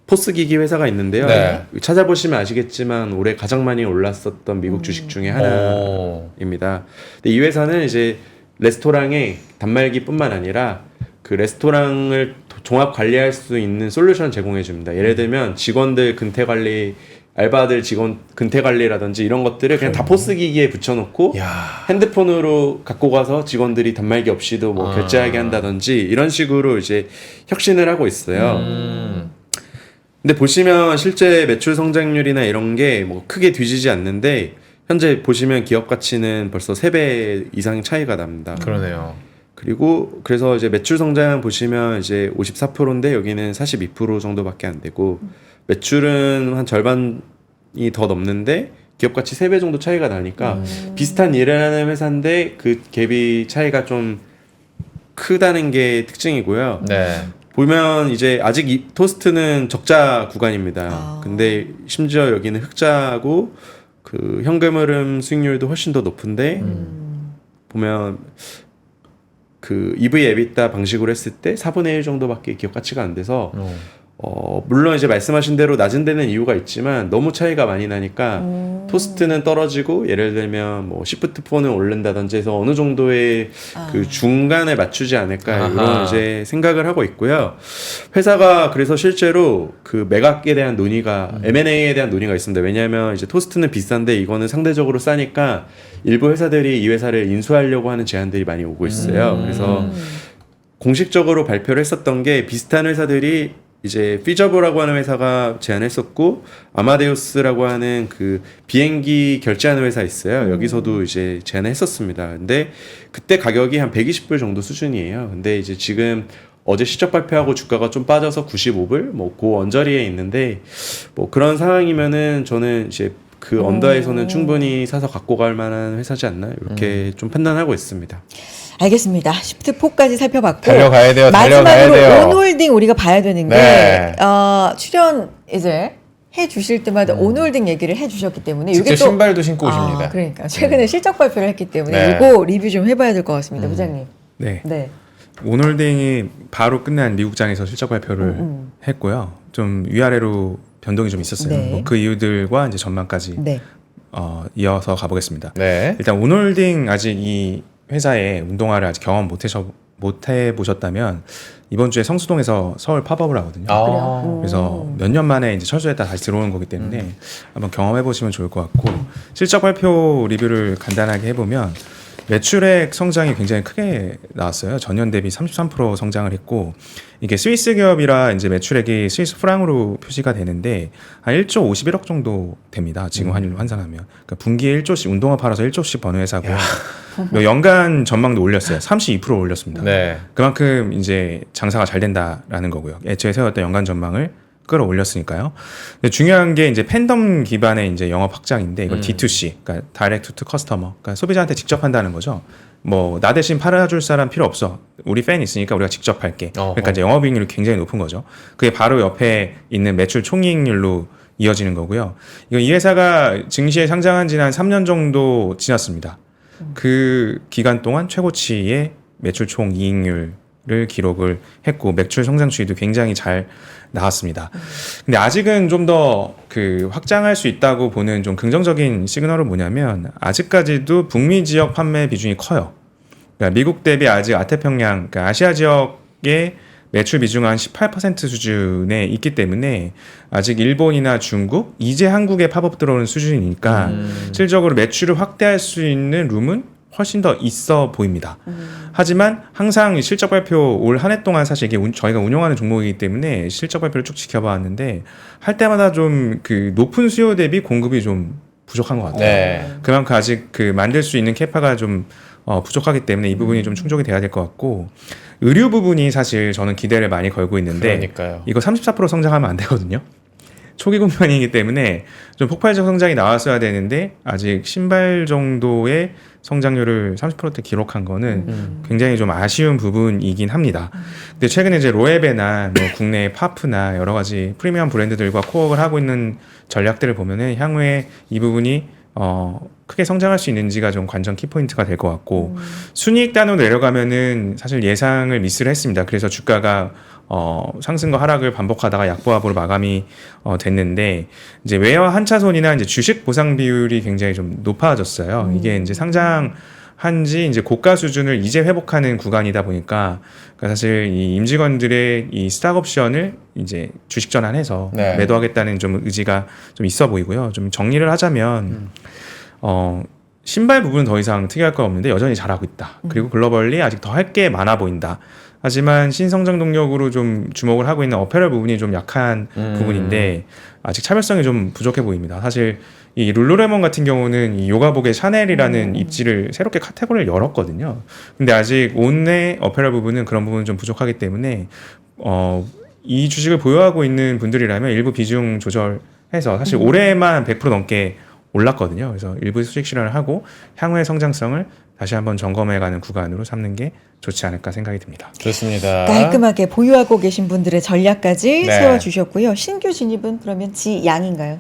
[SPEAKER 5] 포스 기기 회사가 있는데요.
[SPEAKER 1] 네.
[SPEAKER 5] 찾아보시면 아시겠지만 올해 가장 많이 올랐었던 미국 주식 중에 하나입니다. 근데 이 회사는 이제 레스토랑의 단말기뿐만 아니라 그 레스토랑을 종합 관리할 수 있는 솔루션 제공해 줍니다. 예를 들면 직원들 근태 관리, 알바들 직원 근태 관리라든지 이런 것들을 그냥 다 포스 기기에 붙여놓고
[SPEAKER 1] 야.
[SPEAKER 5] 핸드폰으로 갖고 가서 직원들이 단말기 없이도 뭐 결제하게 한다든지 이런 식으로 이제 혁신을 하고 있어요. 근데 보시면 실제 매출 성장률이나 이런 게 뭐 크게 뒤지지 않는데 현재 보시면 기업 가치는 벌써 3배 이상 차이가 납니다.
[SPEAKER 1] 그러네요.
[SPEAKER 5] 그리고 그래서 이제 매출 성장 보시면 이제 54%인데 여기는 42% 정도밖에 안 되고 매출은 한 절반이 더 넘는데 기업 가치 3배 정도 차이가 나니까 비슷한 일을 하는 회사인데 그 갭이 차이가 좀 크다는 게 특징이고요.
[SPEAKER 1] 네.
[SPEAKER 5] 보면 이제 아직 이 토스트는 적자 구간입니다.
[SPEAKER 2] 아.
[SPEAKER 5] 근데 심지어 여기는 흑자고 그 현금 흐름 수익률도 훨씬 더 높은데 보면 그 EV EBITDA 방식으로 했을 때 4분의 1 정도밖에 기업 가치가 안 돼서 물론 이제 말씀하신 대로 낮은 데는 이유가 있지만 너무 차이가 많이 나니까 토스트는 떨어지고 예를 들면 뭐 시프트4는 오른다든지 해서 어느 정도의 그 중간에 맞추지 않을까
[SPEAKER 1] 아하.
[SPEAKER 5] 이런 이제 생각을 하고 있고요. 회사가 그래서 실제로 그 매각에 대한 논의가 M&A에 대한 논의가 있습니다. 왜냐하면 이제 토스트는 비싼데 이거는 상대적으로 싸니까 일부 회사들이 이 회사를 인수하려고 하는 제안들이 많이 오고 있어요. 그래서 공식적으로 발표를 했었던 게 비슷한 회사들이 이제 피저블라고 하는 회사가 제안했었고 아마데우스라고 하는 그 비행기 결제하는 회사 있어요. 여기서도 이제 제안했었습니다. 근데 그때 가격이 한 120불 정도 수준이에요. 근데 이제 지금 어제 실적 발표하고 주가가 좀 빠져서 95불 뭐 그 언저리에 있는데 뭐 그런 상황이면은 저는 이제 그 언더에서는 충분히 사서 갖고 갈 만한 회사지 않나 이렇게 좀 판단하고 있습니다.
[SPEAKER 2] 알겠습니다. 시프트 4까지 살펴봤고
[SPEAKER 1] 달려가야 돼요. 달려가야
[SPEAKER 2] 마지막으로
[SPEAKER 1] 돼요.
[SPEAKER 2] 온홀딩 우리가 봐야 되는 게
[SPEAKER 1] 네.
[SPEAKER 2] 출연 이제 해 주실 때마다 온홀딩 얘기를 해 주셨기 때문에
[SPEAKER 1] 직접
[SPEAKER 2] 이게 또
[SPEAKER 1] 신발도 신고 오십니다.
[SPEAKER 2] 그러니까 최근에 실적 발표를 했기 때문에
[SPEAKER 1] 네.
[SPEAKER 2] 이거 리뷰 좀 해봐야 될 것 같습니다, 부장님.
[SPEAKER 3] 네.
[SPEAKER 2] 네.
[SPEAKER 3] 오놀딩이 바로 끝난 미국장에서 실적 발표를 했고요. 좀 위아래로 변동이 좀 있었어요.
[SPEAKER 2] 네.
[SPEAKER 3] 뭐그 이유들과 이제 전망까지
[SPEAKER 2] 네.
[SPEAKER 3] 이어서 가보겠습니다.
[SPEAKER 1] 네.
[SPEAKER 3] 일단 오놀딩 아직 이 회사의 운동화를 아직 경험 못 해보셨다면 이번 주에 성수동에서 서울 팝업을 하거든요.
[SPEAKER 1] 아.
[SPEAKER 3] 그래서 몇 년 만에 이제 철수했다 다시 들어오는 거기 때문에 한번 경험해 보시면 좋을 것 같고 실적 발표 리뷰를 간단하게 해보면 매출액 성장이 굉장히 크게 나왔어요. 전년 대비 33% 성장을 했고 이게 스위스 기업이라 이제 매출액이 스위스 프랑으로 표시가 되는데 한 1조 51억 정도 됩니다. 지금 환율로 환산하면. 그러니까 분기에 1조씩 운동화 팔아서 1조씩 버는 회사고요. 연간 전망도 올렸어요. 32% 올렸습니다.
[SPEAKER 1] 네.
[SPEAKER 3] 그만큼 이제 장사가 잘 된다라는 거고요. 애초에 세웠던 연간 전망을 끌어올렸으니까요. 근데 중요한 게 이제 팬덤 기반의 이제 영업 확장인데 이걸 D2C, 그러니까 다이렉트 투 커스터머, 그러니까 소비자한테 직접 한다는 거죠. 뭐 나 대신 팔아줄 사람 필요 없어. 우리 팬 있으니까 우리가 직접 팔게. 그러니까 이제 영업이익률이 굉장히 높은 거죠. 그게 바로 옆에 있는 매출 총이익률로 이어지는 거고요. 이 회사가 증시에 상장한 지는 한 3년 정도 지났습니다. 그 기간 동안 최고치의 매출 총이익률을 기록을 했고 매출 성장 추이도 굉장히 잘 나왔습니다. 근데 아직은 좀 더 그 확장할 수 있다고 보는 좀 긍정적인 시그널은 뭐냐면 아직까지도 북미 지역 판매 비중이 커요. 그러니까 미국 대비 아직 아태평양, 그러니까 아시아 지역의 매출 비중은 한 18% 수준에 있기 때문에 아직 일본이나 중국, 이제 한국에 팝업 들어오는 수준이니까 실질적으로 매출을 확대할 수 있는 룸은 훨씬 더 있어 보입니다. 하지만 항상 실적 발표 올 한 해 동안 사실 이게 저희가 운영하는 종목이기 때문에 실적 발표를 쭉 지켜봤는데 할 때마다 좀 그 높은 수요 대비 공급이 좀 부족한 것 같아요.
[SPEAKER 1] 네.
[SPEAKER 3] 그만큼 아직 그 만들 수 있는 캐파가 좀 부족하기 때문에 이 부분이 좀 충족이 돼야 될 것 같고 의류 부분이 사실 저는 기대를 많이 걸고 있는데
[SPEAKER 1] 그러니까요.
[SPEAKER 3] 이거 34% 성장하면 안 되거든요. 초기 국면이기 때문에 좀 폭발적 성장이 나왔어야 되는데 아직 신발 정도의 성장률을 30%대 기록한 거는 굉장히 좀 아쉬운 부분이긴 합니다. 근데 최근에 이제 로에베나 뭐 국내 파프나 여러 가지 프리미엄 브랜드들과 코업을 하고 있는 전략들을 보면은 향후에 이 부분이 크게 성장할 수 있는지가 좀 관전 키포인트가 될 것 같고 순이익 단으로 내려가면은 사실 예상을 미스를 했습니다. 그래서 주가가 상승과 하락을 반복하다가 약보합으로 마감이 됐는데 이제 외화 한차손이나 이제 주식 보상 비율이 굉장히 좀 높아졌어요. 이게 이제 상장한지 이제 고가 수준을 이제 회복하는 구간이다 보니까 그러니까 사실 이 임직원들의 이 스탁 옵션을 이제 주식 전환해서
[SPEAKER 1] 네.
[SPEAKER 3] 매도하겠다는 좀 의지가 좀 있어 보이고요. 좀 정리를 하자면 신발 부분은 더 이상 특이할 거 없는데 여전히 잘하고 있다. 그리고 글로벌리 아직 더 할 게 많아 보인다. 하지만 신성장 동력으로 좀 주목을 하고 있는 어페럴 부분이 좀 약한 부분인데 아직 차별성이 좀 부족해 보입니다. 사실 이 룰루레몬 같은 경우는 이 요가복의 샤넬이라는 입지를 새롭게 카테고리를 열었거든요. 근데 아직 온내 어페럴 부분은 그런 부분은 좀 부족하기 때문에 이 주식을 보유하고 있는 분들이라면 일부 비중 조절해서 사실 올해만 100% 넘게 올랐거든요. 그래서 일부 수직 실현을 하고 향후의 성장성을 다시 한번 점검해가는 구간으로 삼는 게 좋지 않을까 생각이 듭니다.
[SPEAKER 1] 좋습니다.
[SPEAKER 2] 깔끔하게 보유하고 계신 분들의 전략까지
[SPEAKER 1] 네.
[SPEAKER 2] 세워주셨고요. 신규 진입은 그러면 지양인가요?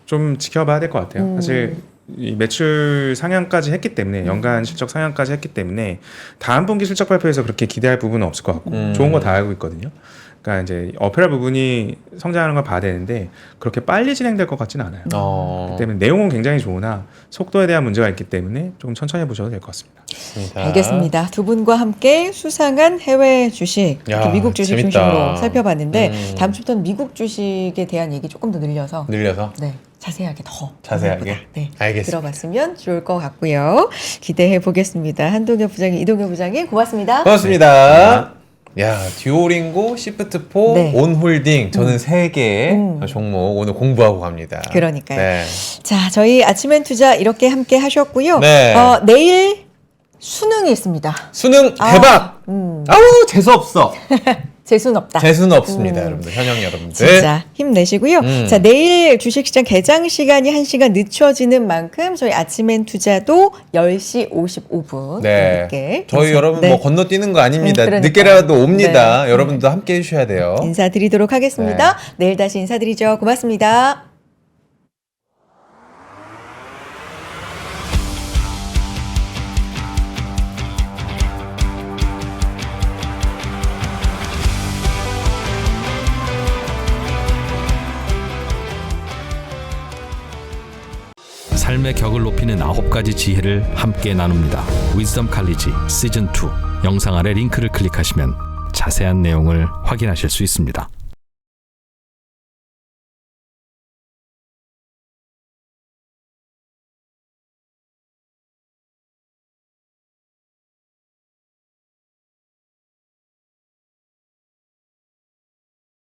[SPEAKER 3] 좀 지켜봐야 될 것 같아요. 사실 이 매출 상향까지 했기 때문에 연간 실적 상향까지 했기 때문에 다음 분기 실적 발표에서 그렇게 기대할 부분은 없을 것 같고 좋은 거 다 알고 있거든요. 그러니까 이제 어페럴 부분이 성장하는 걸 봐야 되는데 그렇게 빨리 진행될 것 같지는 않아요. 그렇기 때문에 내용은 굉장히 좋으나 속도에 대한 문제가 있기 때문에 조금 천천히 보셔도 될 것 같습니다.
[SPEAKER 1] 좋습니다.
[SPEAKER 2] 알겠습니다. 두 분과 함께 수상한 해외 주식,
[SPEAKER 1] 야,
[SPEAKER 2] 이렇게 미국 주식
[SPEAKER 1] 재밌다.
[SPEAKER 2] 중심으로 살펴봤는데 다음 주부터는 미국 주식에 대한 얘기 조금 더 늘려서 네, 자세하게 더
[SPEAKER 1] 자세하게?
[SPEAKER 2] 오늘보다, 네,
[SPEAKER 1] 알겠습니다.
[SPEAKER 2] 들어봤으면 좋을 것 같고요. 기대해 보겠습니다. 한동엽 부장님, 이동엽 부장님 고맙습니다.
[SPEAKER 1] 고맙습니다. 야, 듀오링고, 시프트4,
[SPEAKER 2] 네.
[SPEAKER 1] 온홀딩 저는 3개 종목 오늘 공부하고 갑니다.
[SPEAKER 2] 그러니까요.
[SPEAKER 1] 네.
[SPEAKER 2] 자, 저희 아침엔 투자 이렇게 함께 하셨고요.
[SPEAKER 1] 네.
[SPEAKER 2] 내일 수능이 있습니다.
[SPEAKER 1] 수능 대박! 아우, 재수없어.
[SPEAKER 2] 재수는 없다.
[SPEAKER 1] 재수는 없습니다, 여러분들. 현역 여러분들.
[SPEAKER 2] 진짜 힘내시고요. 자, 내일 주식시장 개장 시간이 1시간 늦춰지는 만큼 저희 아침엔 투자도 10시 55분
[SPEAKER 1] 네.
[SPEAKER 2] 늦게
[SPEAKER 1] 저희 여러분
[SPEAKER 2] 네.
[SPEAKER 1] 뭐 건너뛰는 거 아닙니다.
[SPEAKER 2] 그러니까요.
[SPEAKER 1] 늦게라도 옵니다.
[SPEAKER 2] 네.
[SPEAKER 1] 여러분도 함께 해주셔야 돼요.
[SPEAKER 2] 인사드리도록 하겠습니다.
[SPEAKER 1] 네.
[SPEAKER 2] 내일 다시 인사드리죠. 고맙습니다.
[SPEAKER 6] 삶의 격을 높이는 9가지 지혜를 함께 나눕니다. 위즈덤 칼리지 시즌 2 영상 아래 링크를 클릭하시면 자세한 내용을 확인하실 수 있습니다.